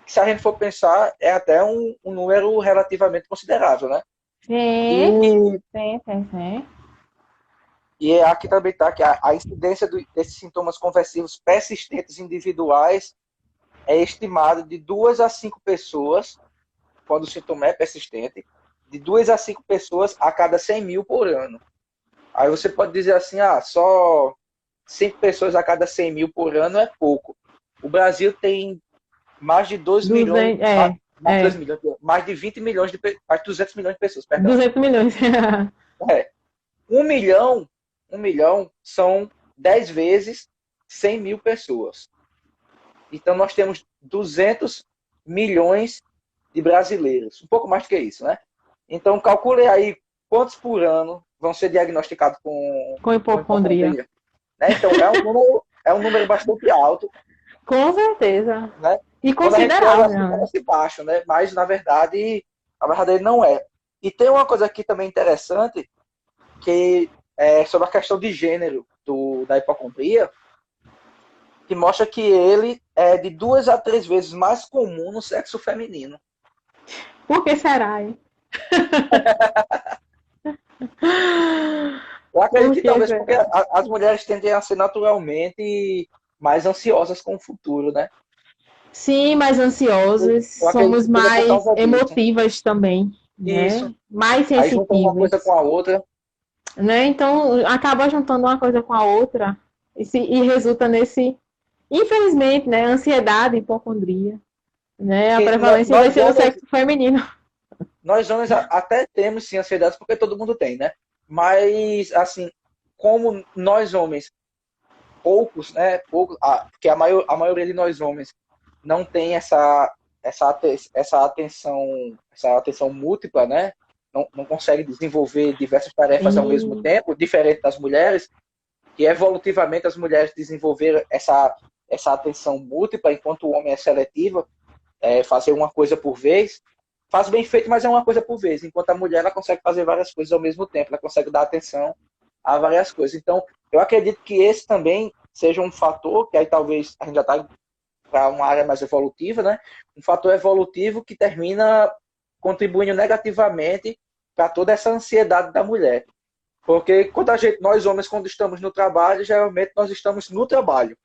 Se a gente for pensar, é até um número relativamente considerável, né? Sim, sim, sim, sim. E aqui também está que a incidência desses sintomas conversivos persistentes individuais é estimada de 2 a 5 pessoas, quando o sintoma é persistente, de 2 a 5 pessoas a cada 100 mil por ano. Aí você pode dizer assim, só 5 pessoas a cada 100 mil por ano é pouco. O Brasil tem mais de 2 milhões, 200, é. mais de 20 milhões, mais de 200 milhões de pessoas, perdão. 200 milhões. 1 milhão são 10 vezes 100 mil pessoas. Então, nós temos 200 milhões de brasileiros. Um pouco mais do que isso, né? Então, calcule aí quantos por ano vão ser diagnosticados com hipocondria. Né? Então, é um número bastante alto. Com certeza. Né? E considerável. Assim, parece baixo, né? Mas, na verdade ele não é. E tem uma coisa aqui também interessante, que é sobre a questão de gênero da hipocondria, que mostra que ele é de 2 a 3 vezes mais comum no sexo feminino. Por que será, hein? Eu acredito que talvez porque as mulheres tendem a ser naturalmente mais ansiosas com o futuro, né? Sim, mais ansiosas, somos mais emotivas também. Isso. Né? Mais sensitivas. Aí junta uma coisa com a outra. Né? Então, acaba juntando uma coisa com a outra e resulta nesse, infelizmente, né? Ansiedade, hipocondria. Né? A prevalência vai ser no sexo feminino. Nós homens até temos, sim, ansiedade, porque todo mundo tem, né? Mas, assim, como nós homens, poucos, né? Porque a maioria de nós homens não tem essa atenção múltipla, né? Não consegue desenvolver diversas tarefas ao mesmo tempo, diferente das mulheres, que evolutivamente as mulheres desenvolveram essa atenção múltipla, enquanto o homem é seletivo, fazer uma coisa por vez. Faz bem feito, mas é uma coisa por vez. Enquanto a mulher, ela consegue fazer várias coisas ao mesmo tempo. Ela consegue dar atenção a várias coisas. Então, eu acredito que esse também seja um fator, que aí talvez a gente já está para uma área mais evolutiva, né? Um fator evolutivo que termina contribuindo negativamente para toda essa ansiedade da mulher. Porque nós homens, quando estamos no trabalho, geralmente nós estamos no trabalho.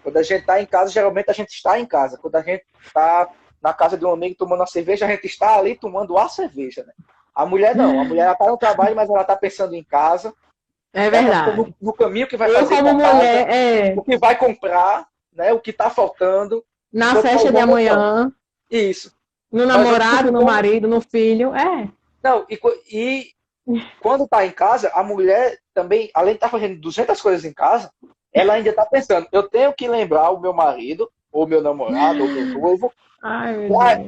Quando a gente está em casa, geralmente a gente está em casa. Quando a gente está na casa de um amigo tomando uma cerveja, a gente está ali tomando a cerveja, né? A mulher não. A mulher está no trabalho, mas ela está pensando em casa. É verdade. Tá no caminho que vai fazer como mulher, casa, o que vai comprar, né? O que está faltando. Na festa de amanhã. Isso. No namorado, no marido, no filho. Não, e quando está em casa, a mulher também, além de estar fazendo 200 coisas em casa, ela ainda está pensando, eu tenho que lembrar o meu marido, ou meu namorado, ou meu noivo,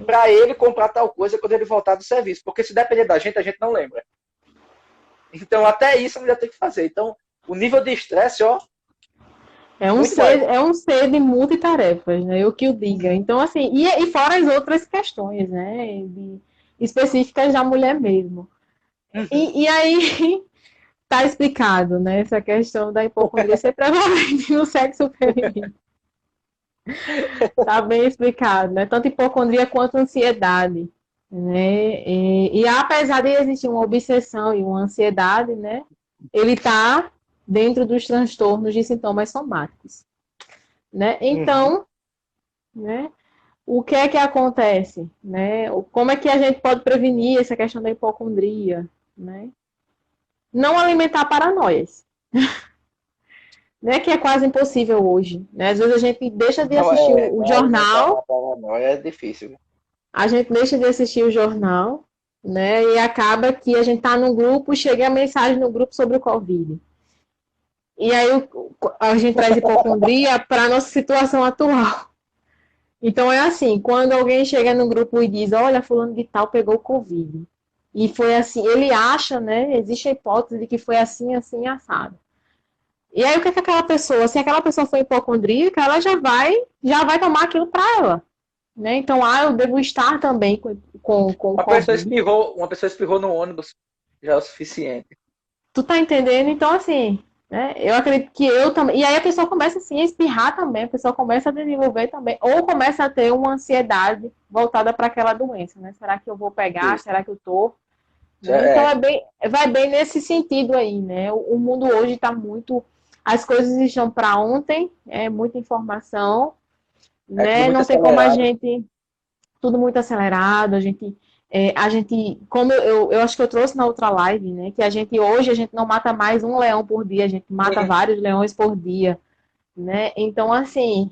para ele comprar tal coisa quando ele voltar do serviço. Porque se depender da gente, a gente não lembra. Então, até isso a mulher tem que fazer. Então, o nível de estresse, é um ser de multitarefas, né? Eu que o diga. Então, assim, e fora as outras questões, né? Específicas da mulher mesmo. Uhum. E aí, tá explicado, né? Essa questão da hipocondria ser prevalente no sexo feminino. Tá bem explicado, né? Tanto hipocondria quanto ansiedade, né? E apesar de existir uma obsessão e uma ansiedade, né? Ele tá dentro dos transtornos de sintomas somáticos, né? Então, né? O que é que acontece, né? Como é que a gente pode prevenir essa questão da hipocondria, né? Não alimentar paranoias. Né, que é quase impossível hoje. Né? Às vezes a gente deixa de assistir o jornal. É difícil. A gente deixa de assistir o jornal, né? E acaba que a gente está num grupo e chega a mensagem no grupo sobre o Covid. E aí a gente traz hipocondria para a nossa situação atual. Então é assim, quando alguém chega no grupo e diz, olha, fulano de tal pegou o Covid. E foi assim, ele acha, né? Existe a hipótese de que foi assim, assim, assado. E aí, o que é que aquela pessoa, se aquela pessoa for hipocondríaca, ela já vai tomar aquilo para ela. Né? Então, eu devo estar também com uma pessoa espirrou no ônibus. já é o suficiente. Tu tá entendendo? Então, assim, né, eu acredito que eu também. E aí a pessoa começa assim a espirrar também, a pessoa começa a desenvolver também, ou começa a ter uma ansiedade voltada para aquela doença, né? Será que eu vou pegar? Isso. Será que eu tô? Já Né? Então é. vai bem nesse sentido aí, né? O mundo hoje está muito. As coisas estão para ontem, é muita informação, É tudo né? muito Não tem como a acelerado. gente tudo muito acelerado, a gente, como eu acho que eu trouxe na outra live, né, que hoje a gente não mata mais um leão por dia, a gente mata Sim. vários leões por dia, né? Então, assim,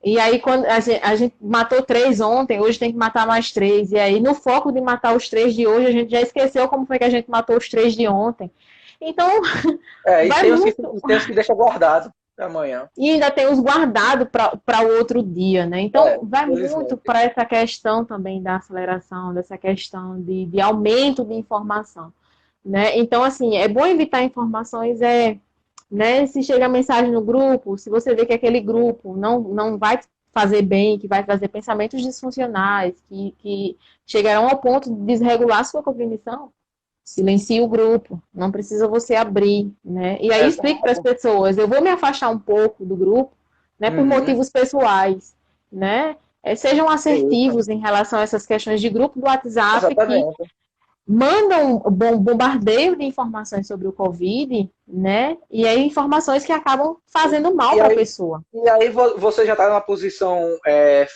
e aí quando a gente matou 3 ontem, hoje tem que matar mais 3, e aí no foco de matar os 3 de hoje, a gente já esqueceu como foi que a gente matou os 3 de ontem. Então, E vai muito. tem os que deixa guardado para amanhã. E ainda tem os guardados para o outro dia, né? Então, vai muito Felizmente. para essa questão também da aceleração, dessa questão de aumento de informação, né? Então, assim, é bom evitar informações, né? Se chega mensagem no grupo, se você vê que aquele grupo não vai fazer bem, que vai trazer pensamentos disfuncionais, que chegarão ao ponto de desregular sua cognição, silencie o grupo, não precisa você abrir, né? E aí explique para as Exato. pessoas, eu vou me afastar um pouco do grupo, né, por Uhum. motivos pessoais, né? Sejam Isso. assertivos em relação a essas questões de grupo do WhatsApp que Exatamente. mandam bombardeio de informações sobre o Covid, né? E aí informações que acabam fazendo mal E para a aí, pessoa. você já está numa posição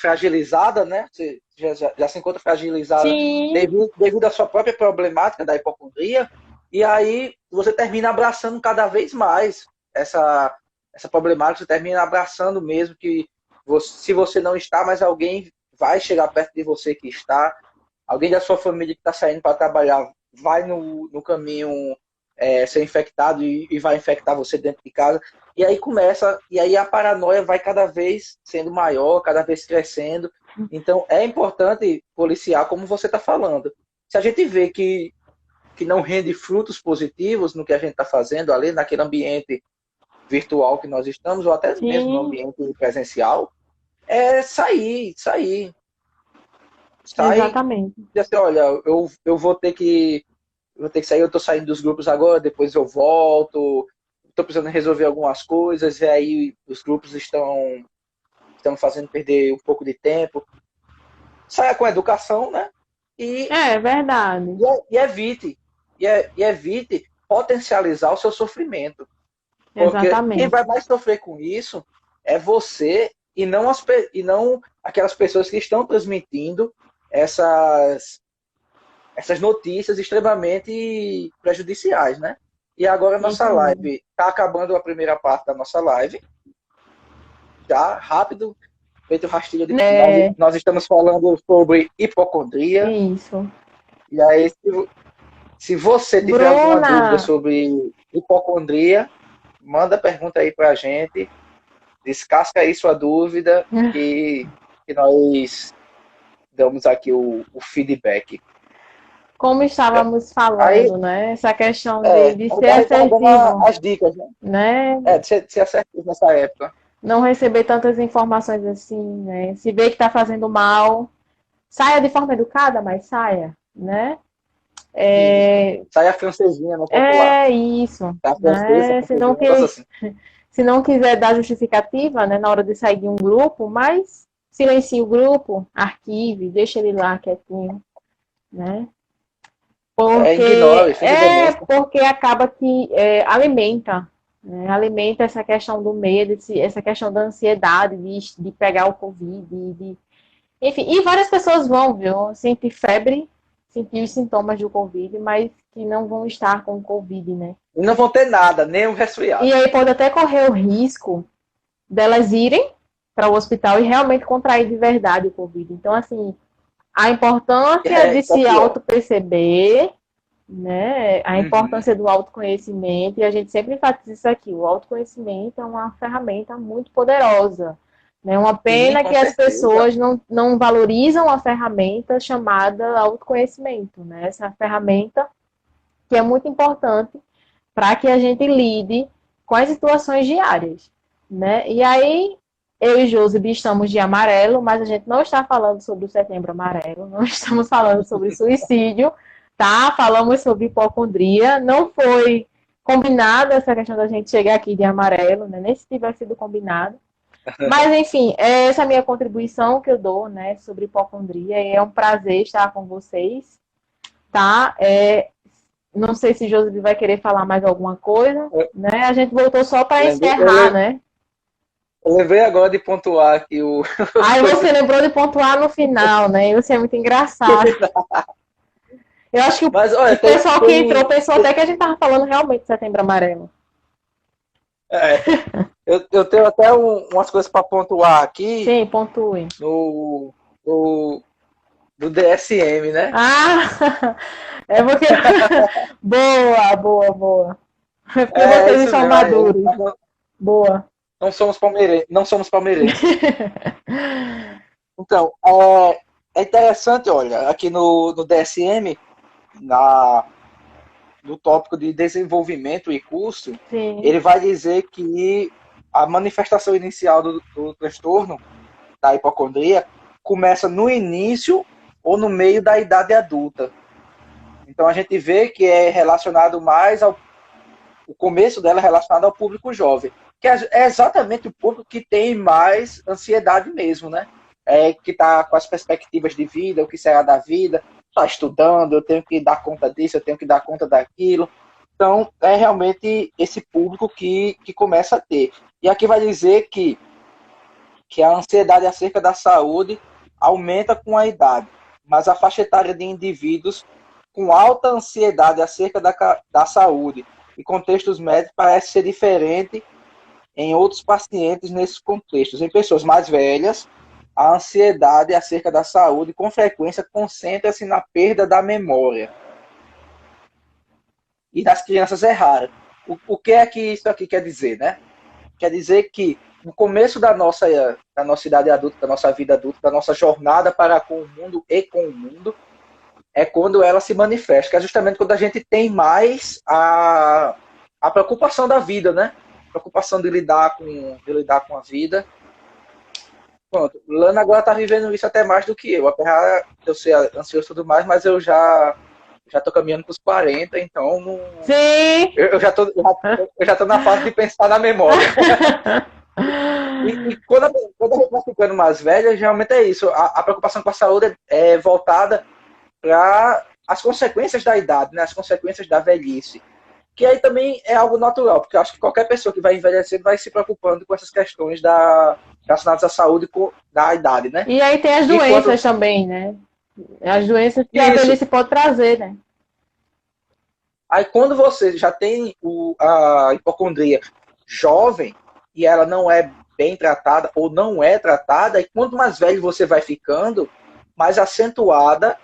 fragilizada, né? Você já se encontra fragilizada Sim, devido à sua própria problemática da hipocondria, e aí você termina abraçando cada vez mais essa problemática, você termina abraçando mesmo que se você não está, mas alguém vai chegar perto de você que está, alguém da sua família que está saindo para trabalhar vai no caminho ser infectado e vai infectar você dentro de casa. E aí a paranoia vai cada vez sendo maior, cada vez crescendo. Então é importante policiar, como você está falando. Se a gente vê que não rende frutos positivos no que a gente está fazendo ali, naquele ambiente virtual que nós estamos, ou até mesmo no sim, ambiente presencial, é sai exatamente. e assim, olha, eu vou ter que sair, eu tô saindo dos grupos agora, depois eu volto, tô precisando resolver algumas coisas, e aí os grupos estão fazendo perder um pouco de tempo. Saia com educação, né? E, É verdade. e evite, e evite potencializar o seu sofrimento. Porque quem Exatamente. vai mais sofrer com isso é você e não aquelas pessoas que estão transmitindo essas, essas notícias extremamente prejudiciais, né? E agora a nossa Isso mesmo. live está acabando a primeira parte da nossa live, já rápido, feito rastilho de É, nós estamos falando sobre hipocondria. isso. E aí, se você tiver alguma dúvida Bruna, sobre hipocondria, manda pergunta aí para a gente, descasca aí sua dúvida que nós damos aqui o feedback. como Certo? estávamos Aí, falando, né? Essa questão de ser a gente estava dando assertivo, as dicas, né? né? De ser assertivo nessa época. Não receber tantas informações assim, né? Se vê que está fazendo mal, saia de forma educada, mas saia, né? Isso. É, Sai a francesinha no popular. é isso, A francesa, a né? francesinha, um negócio assim. Se não quiser dar justificativa, né, na hora de sair de um grupo, mas silencie o grupo, arquive, deixa ele lá quietinho, né? Ignore, finge demência. Porque acaba que alimenta, né? Alimenta essa questão do medo, essa questão da ansiedade de pegar o Covid, enfim, e várias pessoas vão, viu, sentir febre, sentir os sintomas do Covid, mas que não vão estar com o Covid, né? E não vão ter nada, nem um E resfriado. aí pode até correr o risco delas irem para o hospital e realmente contrair de verdade o Covid. Então, assim, a importância de Isso é se pior. auto-perceber, né? A Uhum. importância do autoconhecimento, e a gente sempre enfatiza isso aqui, o autoconhecimento é uma ferramenta muito poderosa. Né? Uma Sim, pena com que as certeza. pessoas não valorizam a ferramenta chamada autoconhecimento, né? Essa ferramenta que é muito importante para que a gente lide com as situações diárias. Né? E aí, eu e Josi estamos de amarelo, mas a gente não está falando sobre o setembro amarelo, não estamos falando sobre suicídio, tá? Falamos sobre hipocondria. Não foi combinada essa questão da gente chegar aqui de amarelo, né? Nem se tivesse sido combinado. Mas, enfim, essa é a minha contribuição que eu dou, né, sobre hipocondria. É um prazer estar com vocês, tá? Não sei se Josi vai querer falar mais alguma coisa, né? A gente voltou só para encerrar, né? Eu lembrei agora de pontuar aqui o... Aí você lembrou de pontuar no final, né? Isso é muito engraçado. Eu acho que Mas, olha, o pessoal que entrou pensou até que a gente estava falando realmente de Setembro Amarelo. Eu tenho até umas coisas para pontuar aqui. Sim, pontue. Do DSM, né? Ah, é porque... Boa. É porque vocês são maduros. Boa. Não somos palmeirenses. Então, é interessante, olha, aqui no DSM, no tópico de desenvolvimento e curso, Sim. ele vai dizer que a manifestação inicial do transtorno da hipocondria começa no início ou no meio da idade adulta. Então a gente vê que é relacionado mais o começo dela é relacionado ao público jovem, que é exatamente o público que tem mais ansiedade mesmo, né? Que está com as perspectivas de vida, o que será da vida, está estudando, eu tenho que dar conta disso, eu tenho que dar conta daquilo. Então, é realmente esse público que começa a ter. E aqui vai dizer que a ansiedade acerca da saúde aumenta com a idade, mas a faixa etária de indivíduos com alta ansiedade acerca da saúde e contextos médicos parece ser diferente em outros pacientes nesses contextos. Em pessoas mais velhas, a ansiedade acerca da saúde com frequência concentra-se na perda da memória. E nas crianças é raro. O que é que isso aqui quer dizer, né? Quer dizer que no começo da nossa idade adulta, da nossa vida adulta, da nossa jornada para com o mundo e com o mundo, é quando ela se manifesta, que é justamente quando a gente tem mais a preocupação da vida, né? Preocupação de lidar com a vida. Pronto, Lana agora está vivendo isso até mais do que eu, apesar de eu ser ansioso e tudo mais, mas eu já tô caminhando para os 40, então não... Sim! Eu já tô na fase de pensar na memória. E quando a gente vai ficando mais velha, geralmente é isso. A preocupação com a saúde é voltada para as consequências da idade, né? As consequências da velhice. Que aí também é algo natural, porque eu acho que qualquer pessoa que vai envelhecendo vai se preocupando com essas questões relacionadas à saúde da idade, né? E aí tem as doenças também, né? As doenças que a velhice pode trazer, né? Aí quando você já tem a hipocondria jovem e ela não é bem tratada ou não é tratada, e quanto mais velho você vai ficando, mais acentuada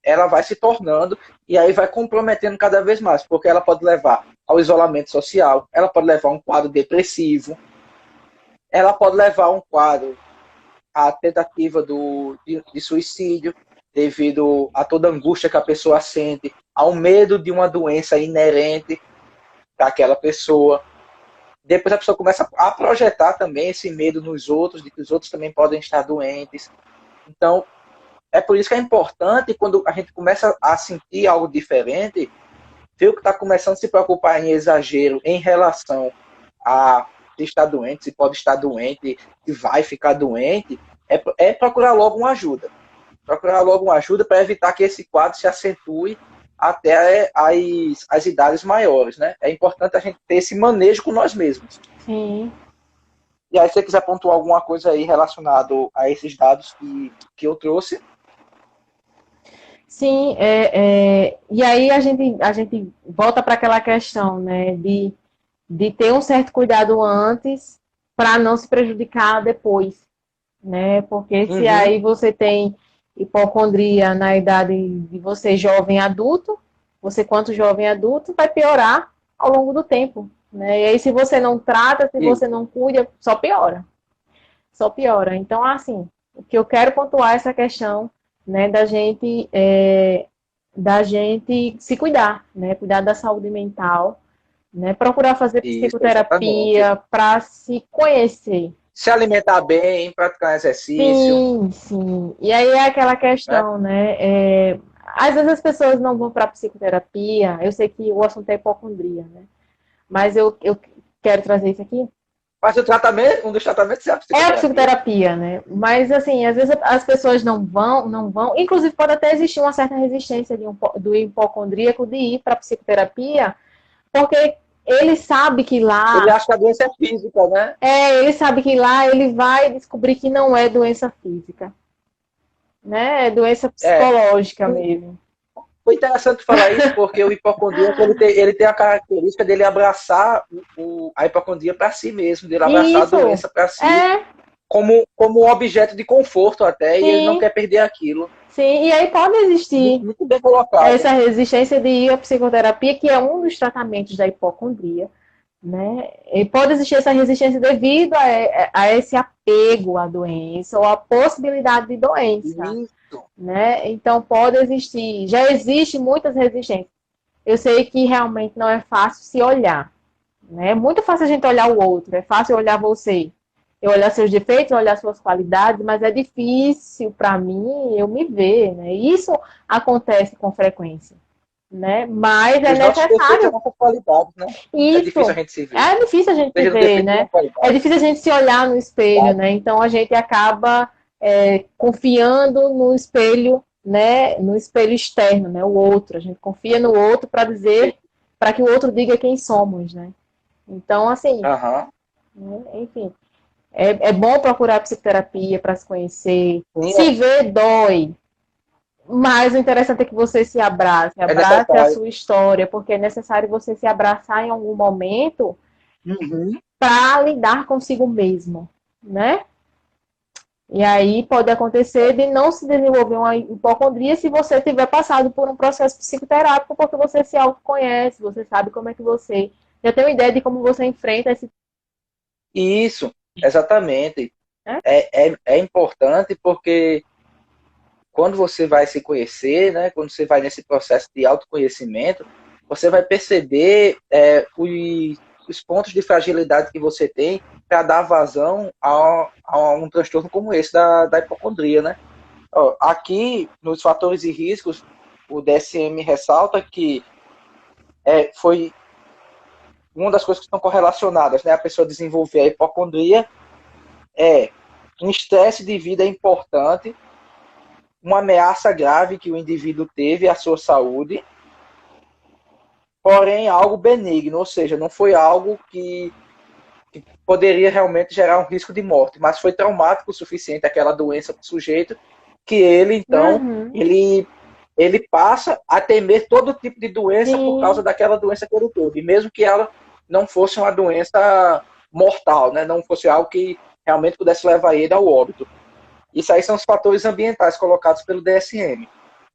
ela vai se tornando e aí vai comprometendo cada vez mais, porque ela pode levar ao isolamento social, ela pode levar a um quadro depressivo, ela pode levar a um quadro, a tentativa de suicídio, devido a toda a angústia que a pessoa sente, ao medo de uma doença inerente daquela pessoa. Depois a pessoa começa a projetar também esse medo nos outros, de que os outros também podem estar doentes. Então, é por isso que é importante, quando a gente começa a sentir algo diferente, ver o que está começando a se preocupar em exagero em relação a se estar doente, se pode estar doente, se vai ficar doente, é procurar logo uma ajuda. Procurar logo uma ajuda para evitar que esse quadro se acentue até as idades maiores, né? É importante a gente ter esse manejo com nós mesmos. Sim. E aí, se você quiser pontuar alguma coisa aí relacionado a esses dados que eu trouxe. Sim, e aí a gente volta para aquela questão, né, de ter um certo cuidado antes para não se prejudicar depois, né? Porque se aí você tem hipocondria na idade de você jovem adulto, você quanto jovem adulto, vai piorar ao longo do tempo, né? E aí se você não trata, se você não cuida, só piora. Só piora. Então, assim, o que eu quero pontuar é essa questão, né, da gente se cuidar, né? Cuidar da saúde mental, né? Procurar fazer psicoterapia para se conhecer. Se alimentar bem, praticar exercício. Sim. E aí é aquela questão, né? às vezes as pessoas não vão para psicoterapia, eu sei que o assunto é hipocondria, né? Mas eu quero trazer isso aqui. Mas o tratamento, um dos tratamentos é a É a psicoterapia. psicoterapia, né? Mas, assim, às vezes as pessoas não vão. Inclusive, pode até existir uma certa resistência do hipocondríaco de ir para a psicoterapia, porque ele sabe que Ele lá, acha que a doença é física, né? ele sabe que lá ele vai descobrir que não é doença física, né? É doença É. psicológica mesmo. Foi interessante falar isso, porque o hipocondríaco ele tem a característica dele abraçar a hipocondria para si mesmo, dele abraçar a Isso, doença para si, é, como um objeto de conforto até, e ele não sim, quer perder aquilo. sim. E aí pode Muito, existir muito bem colocado. essa resistência de ir à psicoterapia, que é um dos tratamentos da hipocondria, né? E pode existir essa resistência devido a esse apego à doença ou à possibilidade de doença, Isso, né? Então pode existir, já existe muitas resistências. Eu sei que realmente não é fácil se olhar, né? É muito fácil a gente olhar o outro, é fácil olhar você, eu olhar seus defeitos, olhar suas qualidades, mas é difícil para mim eu me ver, né? Isso acontece com frequência, né? Mas é os nossos defeitos são necessário nossas qualidades, né? É difícil a isso. gente se ver. É difícil a gente se Seja no ver, defeito ou na né? É qualidade. difícil a gente se olhar no espelho, Tá? né? Então a gente acaba confiando no espelho, né? No espelho externo, né? O outro. A gente confia no outro para dizer, para que o outro diga quem somos, né? Então, assim, Aham. né? Enfim, é bom procurar psicoterapia para se conhecer. Sim, Se ver dói, mas o interessante é que você se abrace, é abrace a necessário. sua história, porque é necessário você se abraçar em algum momento Uhum. para lidar consigo mesmo, né? E aí pode acontecer de não se desenvolver uma hipocondria se você tiver passado por um processo psicoterápico, porque você se autoconhece, você sabe como é que você já tem uma ideia de como você enfrenta esse, Isso, exatamente. né? É importante porque quando você vai se conhecer, né, quando você vai nesse processo de autoconhecimento, você vai perceber os pontos de fragilidade que você tem para dar vazão a um transtorno como esse da hipocondria, né? Ó, aqui, nos fatores e riscos, o DSM ressalta que foi uma das coisas que estão correlacionadas, né? A pessoa desenvolver a hipocondria é um estresse de vida importante, uma ameaça grave que o indivíduo teve à sua saúde, porém algo benigno, ou seja, não foi algo que poderia realmente gerar um risco de morte, mas foi traumático o suficiente aquela doença para o sujeito que ele, então, Uhum. ele passa a temer todo tipo de doença por causa Sim, daquela doença que ele teve, mesmo que ela não fosse uma doença mortal, né? Não fosse algo que realmente pudesse levar ele ao óbito. Isso aí são os fatores ambientais colocados pelo DSM.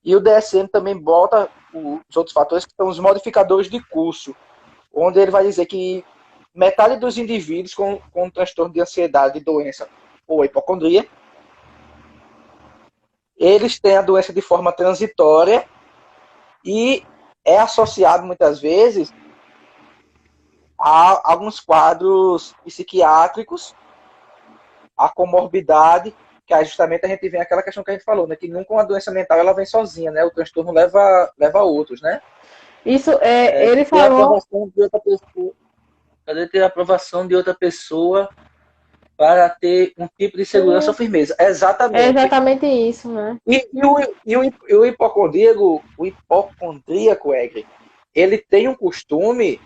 E o DSM também bota os outros fatores que são os modificadores de curso, onde ele vai dizer que metade dos indivíduos com transtorno de ansiedade, doença ou hipocondria, eles têm a doença de forma transitória e é associado muitas vezes a alguns quadros psiquiátricos, a comorbidade, que aí justamente a gente vem aquela questão que a gente falou, né? Que nunca uma doença mental ela vem sozinha, né? O transtorno leva a outros, né? isso De ele ter a falou. aprovação de outra pessoa, de ter a aprovação de outra pessoa para ter um tipo de segurança ou Sim, firmeza. é Exatamente. exatamente isso, né? O hipocondríaco, Egre, ele tem um costume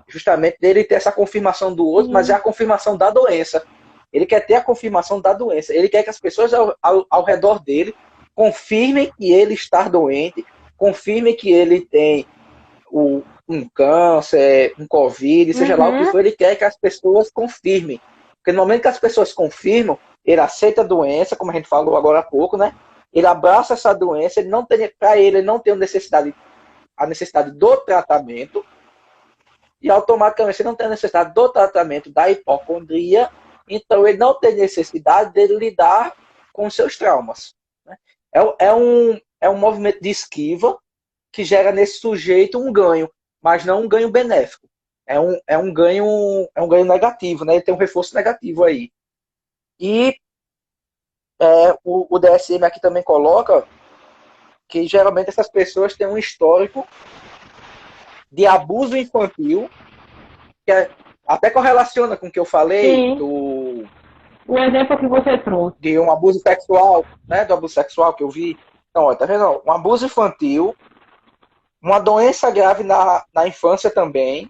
justamente dele ter essa confirmação do outro, mas é Sim, a confirmação da doença. Ele quer ter a confirmação da doença. Ele quer que as pessoas ao redor dele confirmem que ele está doente, confirmem que ele tem um câncer, um Covid, seja lá o que uhum, for, ele quer que as pessoas confirmem. Porque no momento que as pessoas confirmam, ele aceita a doença, como a gente falou agora há pouco, né? Ele abraça essa doença, ele não tem, para ele não tem a necessidade do tratamento, e automaticamente ele não tem a necessidade do tratamento da hipocondria, então ele não tem necessidade de lidar com os seus traumas. Né? É um movimento de esquiva que gera nesse sujeito um ganho, mas não um ganho benéfico. É um ganho negativo, né? Ele tem um reforço negativo aí. E o DSM aqui também coloca que geralmente essas pessoas têm um histórico de abuso infantil, até correlaciona com o que eu falei Sim. O exemplo que você trouxe. de um abuso sexual, né? Do abuso sexual que eu vi. Então, ó, tá vendo? Um abuso infantil, uma doença grave na infância também,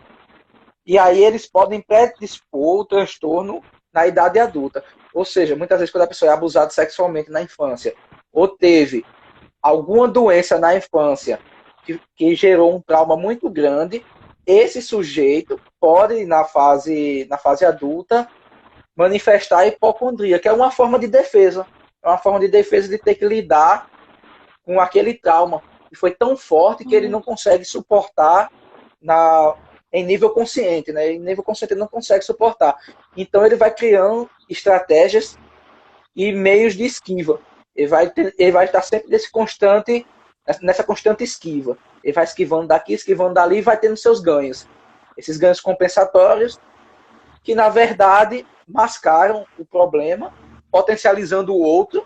e aí eles podem predispor o transtorno na idade adulta. Ou seja, muitas vezes quando a pessoa é abusada sexualmente na infância, ou teve alguma doença na infância que gerou um trauma muito grande, esse sujeito pode, na fase adulta, manifestar a hipocondria, que é uma forma de defesa. É uma forma de defesa de ter que lidar com aquele trauma, que foi tão forte que ele não consegue suportar em nível consciente, né? Em nível consciente ele não consegue suportar. Então ele vai criando estratégias e meios de esquiva. Ele vai estar sempre nessa constante esquiva. Ele vai esquivando daqui, esquivando dali e vai tendo seus ganhos. Esses ganhos compensatórios que, na verdade, mascaram o problema, potencializando o outro,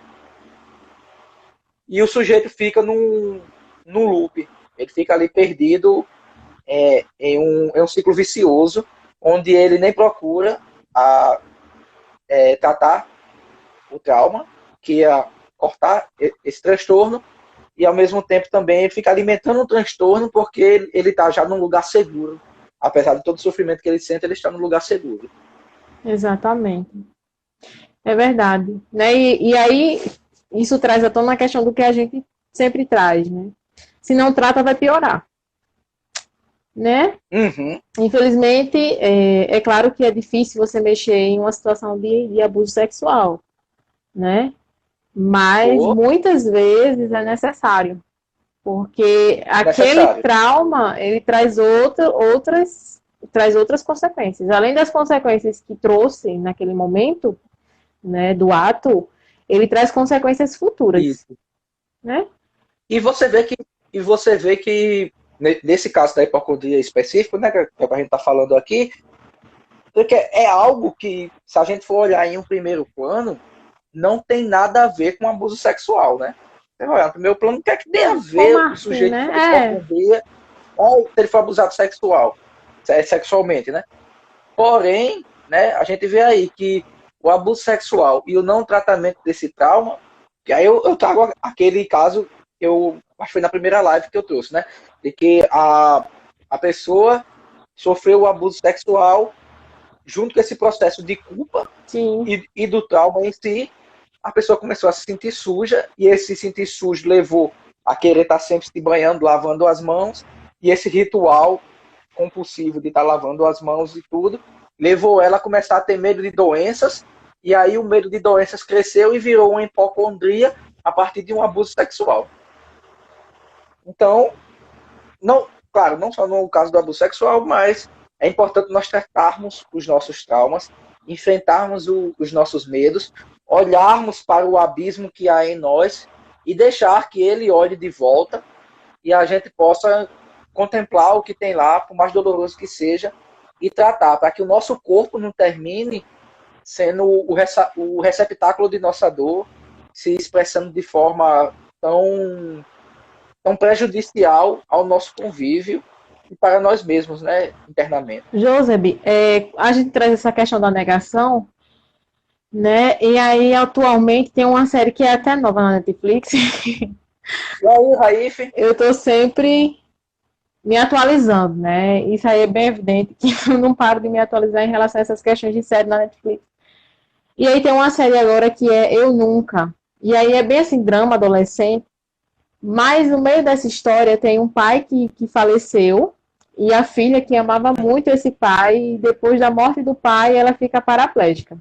e o sujeito fica num loop. Ele fica ali perdido em um ciclo vicioso, onde ele nem procura tratar o trauma, que ia cortar esse transtorno, e ao mesmo tempo também ele fica alimentando o transtorno porque ele está já num lugar seguro. Apesar de todo o sofrimento que ele sente, ele está num lugar seguro. Exatamente. É verdade. Né? E aí, isso traz à tona a questão do que a gente sempre traz, né? Se não trata, vai piorar. Né? Uhum. Infelizmente, é claro que é difícil você mexer em uma situação de abuso sexual, né? Mas muitas vezes é necessário, porque aquele trauma, ele traz outras consequências. Além das consequências que trouxe naquele momento, né, do ato, ele traz consequências futuras. Isso. Né? E você vê que nesse caso da hipocondria específico, né, que a gente está falando aqui, porque é algo que, se a gente for olhar em um primeiro plano, não tem nada a ver com abuso sexual, né? No primeiro plano, o que é que tem a ver o sujeito com hipocondria se ele for abusado sexualmente, né? Porém, né, a gente vê aí que o abuso sexual e o não tratamento desse trauma, que aí eu trago aquele caso que eu acho que foi na primeira live que eu trouxe, né? De que a pessoa sofreu o abuso sexual junto com esse processo de culpa e do trauma em si, a pessoa começou a se sentir suja, e esse se sentir sujo levou a querer estar sempre se banhando, lavando as mãos, e esse ritual compulsivo de estar lavando as mãos e tudo, levou ela a começar a ter medo de doenças, e aí o medo de doenças cresceu e virou uma hipocondria a partir de um abuso sexual. Então, claro, não só no caso do abuso sexual, mas é importante nós tratarmos os nossos traumas, enfrentarmos os nossos medos, olharmos para o abismo que há em nós e deixar que ele olhe de volta e a gente possa contemplar o que tem lá, por mais doloroso que seja, e tratar, para que o nosso corpo não termine sendo o receptáculo de nossa dor, se expressando de forma tão prejudicial ao nosso convívio e para nós mesmos, né, internamente. Joseb, a gente traz essa questão da negação, né? E aí, atualmente, tem uma série que é até nova na Netflix. E aí, Raif? Eu tô sempre me atualizando, né? Isso aí é bem evidente que eu não paro de me atualizar em relação a essas questões de série na Netflix. E aí tem uma série agora que é Eu Nunca. E aí é bem assim, drama adolescente. Mas no meio dessa história tem um pai que faleceu e a filha que amava muito esse pai, e depois da morte do pai ela fica paraplégica.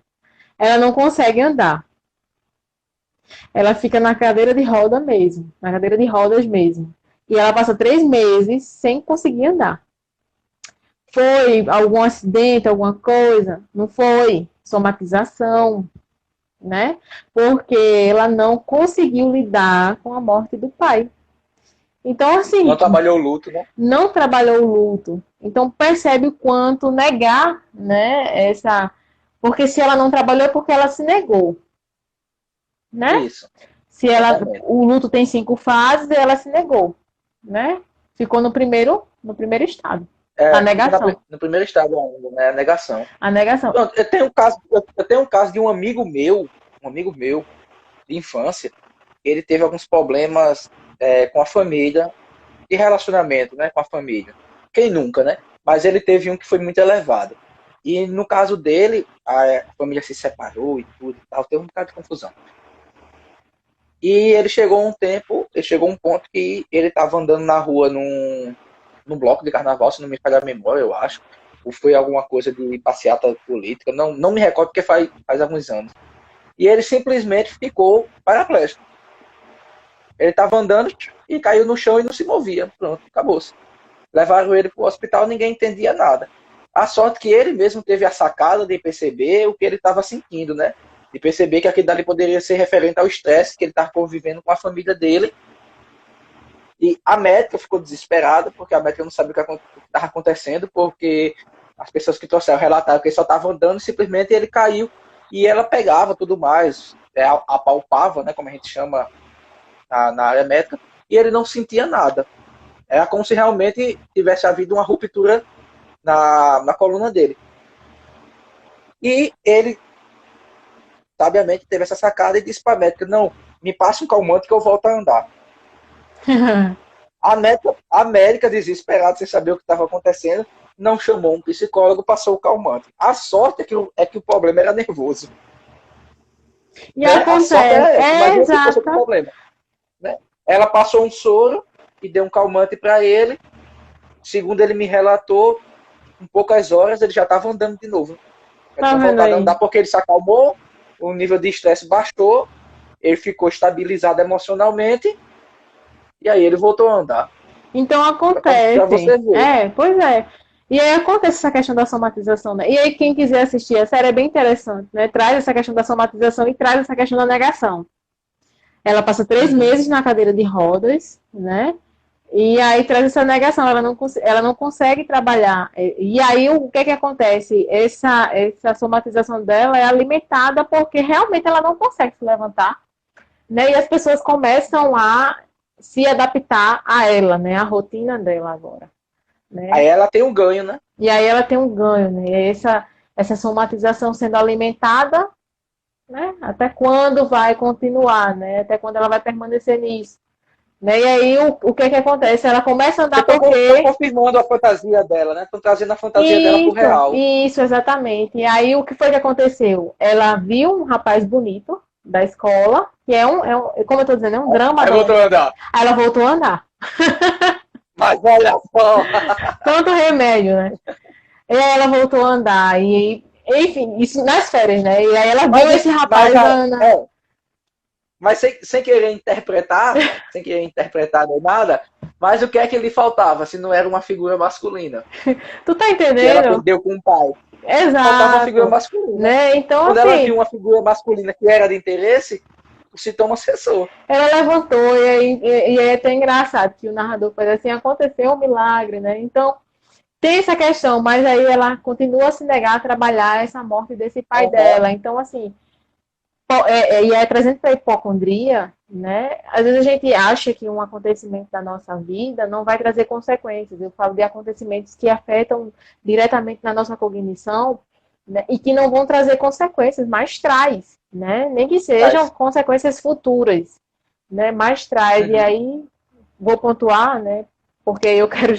Ela não consegue andar. Ela fica na cadeira de roda mesmo, na cadeira de rodas mesmo. E ela passa 3 meses sem conseguir andar. Foi algum acidente, alguma coisa? Não foi. Somatização, né? Porque ela não conseguiu lidar com a morte do pai. Então, assim... Não trabalhou o luto, né? Não trabalhou o luto. Então, percebe o quanto negar, né, essa... Porque se ela não trabalhou é porque ela se negou. Né? Isso. Se ela, o luto tem 5 fases, ela se negou, né? Ficou no primeiro estado, na negação. No primeiro estado ainda, né? A negação. A negação. Pronto, eu tenho um caso de um amigo meu de infância. Ele teve alguns problemas com a família, de relacionamento, né? Com a família. Quem nunca, né? Mas ele teve um que foi muito elevado. E no caso dele, a família se separou e tudo, tal, teve um bocado de confusão. E ele chegou um ponto que ele estava andando na rua num bloco de carnaval, se não me falha a memória, eu acho. Ou foi alguma coisa de passeata política, não me recordo porque faz alguns anos. E ele simplesmente ficou paraplégico. Ele estava andando e caiu no chão e não se movia. Pronto, acabou-se. Levaram ele para o hospital, ninguém entendia nada. A sorte que ele mesmo teve a sacada de perceber o que ele estava sentindo, né? De perceber que aquilo dali poderia ser referente ao estresse que ele estava convivendo com a família dele. E a médica ficou desesperada, porque a médica não sabia o que estava acontecendo, porque as pessoas que trouxeram relataram que ele só estava andando e simplesmente ele caiu e ela pegava tudo mais, apalpava, né, como a gente chama na área médica, e ele não sentia nada. Era como se realmente tivesse havido uma ruptura na coluna dele. E ele, sabiamente, teve essa sacada e disse para a médica: não, me passa um calmante que eu volto a andar. A médica, desesperada, sem saber o que estava acontecendo, não chamou um psicólogo, passou o calmante. A sorte é que o problema era nervoso. E acontece. A sorte era essa, mas não fosse o problema. Né? Ela passou um soro e deu um calmante para ele. Segundo ele me relatou, em poucas horas ele já estava andando de novo. Ele tinha voltado a andar porque ele se acalmou, o nível de estresse baixou, ele ficou estabilizado emocionalmente e aí ele voltou a andar. Então acontece. Pra você ver. Pois é. E aí acontece essa questão da somatização, né? E aí quem quiser assistir a série é bem interessante, né? Traz essa questão da somatização e traz essa questão da negação. Ela passa 3 meses na cadeira de rodas, né? E aí traz essa negação, ela não consegue trabalhar. E aí o que acontece? Essa somatização dela é alimentada porque realmente ela não consegue se levantar, né? E as pessoas começam a se adaptar a ela, né? A rotina dela agora. Né? Aí ela tem um ganho, né? E aí ela tem um ganho, né? Essa somatização sendo alimentada, né? Até quando vai continuar, né? Até quando ela vai permanecer nisso. Né? E aí o que acontece? Ela começa a andar porque... Estou confirmando a fantasia dela, né? Estão trazendo a fantasia dela pro real. Isso, exatamente. E aí o que foi que aconteceu? Ela viu um rapaz bonito da escola, que como eu estou dizendo, é um drama. Aí voltou a andar. Aí ela voltou a andar. Mas olha só! Tanto remédio, né? E aí ela voltou a andar. E, enfim, isso nas férias, né? E aí ela viu esse rapaz andando. Mas sem querer interpretar nem nada, mas o que é que lhe faltava se não era uma figura masculina? Tu tá entendendo? Que ela perdeu com o pai. Exato. Faltava uma figura masculina. Né? Então, quando assim, ela viu uma figura masculina que era de interesse, o sintoma cessou. Ela levantou, e aí é até engraçado que o narrador faz assim: aconteceu um milagre, né? Então, tem essa questão, mas aí ela continua a se negar a trabalhar essa morte desse pai dela. Então, assim, e aí trazendo para a hipocondria, né? Às vezes a gente acha que um acontecimento da nossa vida não vai trazer consequências. Eu falo de acontecimentos que afetam diretamente na nossa cognição, né? E que não vão trazer consequências, mas traz, né? Nem que sejam consequências futuras, né? Mas traz. E aí vou pontuar, né? Porque eu quero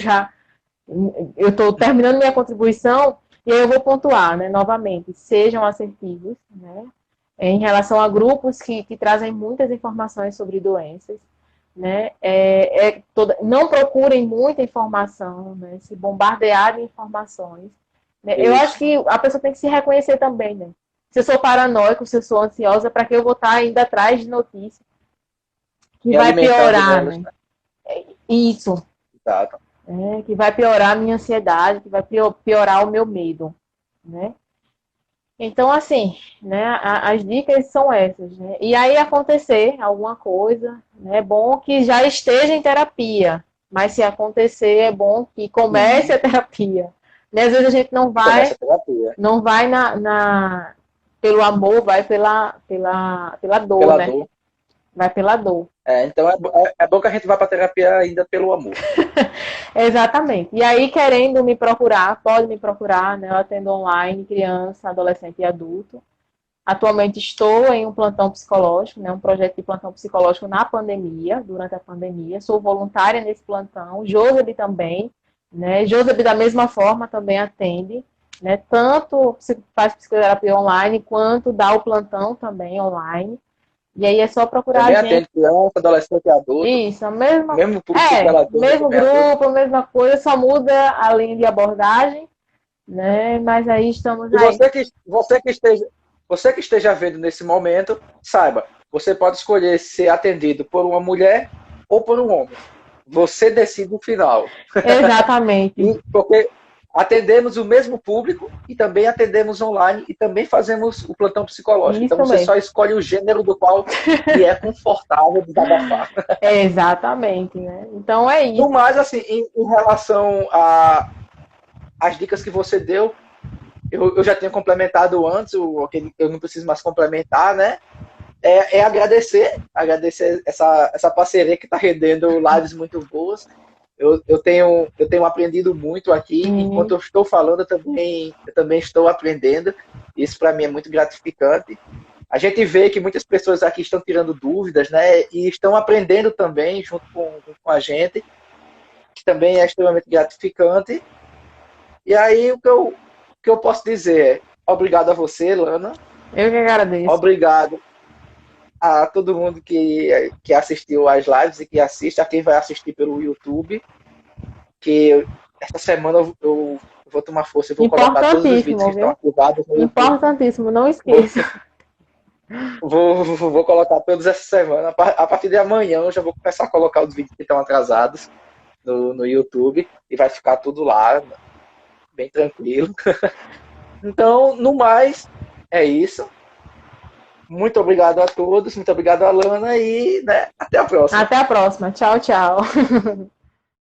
eu estou terminando minha contribuição e aí eu vou pontuar, né? Novamente, sejam assertivos, né? Em relação a grupos que trazem muitas informações sobre doenças, né? Não procurem muita informação, né? Se bombardear de informações. Né? Eu acho que a pessoa tem que se reconhecer também, né? Se eu sou paranoico, se eu sou ansiosa, para que eu vou estar indo atrás de notícias que vai piorar, né? Isso. Exato. Que vai piorar a minha ansiedade, que vai piorar o meu medo, né? Então, assim, né, as dicas são essas, né? E aí acontecer alguma coisa, né, é bom que já esteja em terapia, mas se acontecer, é bom que comece a terapia. Né? Às vezes a gente não vai pelo amor, vai pela dor, né? Dor. vai pela dor. Então é bom que a gente vá para terapia ainda pelo amor. Exatamente. E aí, querendo me procurar, pode me procurar, né? Eu atendo online, criança, adolescente e adulto. Atualmente estou em um plantão psicológico, né? Um projeto de plantão psicológico na pandemia, durante a pandemia. Sou voluntária nesse plantão. Josep também, né? Josep, da mesma forma, também atende, né? Tanto faz psicoterapia online, quanto dá o plantão também online. E aí é só procurar a Também gente. atende criança, adolescente e adulto. Isso, a mesma. Mesmo público que ela atende, Mesmo também adulto. grupo, mesma coisa, só muda a linha de abordagem, né? Mas aí estamos E aí. você que esteja vendo nesse momento, saiba, você pode escolher ser atendido por uma mulher ou por um homem. Você decide o final. Exatamente. Porque atendemos o mesmo público e também atendemos online e também fazemos o plantão psicológico. Isso Então você mesmo. só escolhe o gênero do qual lhe é confortável desabafar. Exatamente, né? Então é isso. No mais, assim, em relação às dicas que você deu, eu já tinha complementado antes, eu não preciso mais complementar, né? Agradecer essa parceria que está rendendo lives muito boas. Eu tenho aprendido muito aqui, enquanto eu estou falando, eu também estou aprendendo. Isso para mim é muito gratificante. A gente vê que muitas pessoas aqui estão tirando dúvidas, né? E estão aprendendo também junto com a gente, que também é extremamente gratificante. E aí o que eu posso dizer é obrigado a você, Lana. Eu que agradeço. Obrigado a todo mundo que assistiu às lives e que assiste, a quem vai assistir pelo YouTube, que essa semana eu vou tomar força e vou colocar todos os vídeos que estão ativados no YouTube. Importantíssimo, não esqueça. Vou colocar todos essa semana. A partir de amanhã eu já vou começar a colocar os vídeos que estão atrasados no YouTube e vai ficar tudo lá, bem tranquilo. Então, no mais, é isso. Muito obrigado a todos, muito obrigado, Alana, e até a próxima. Até a próxima. Tchau, tchau.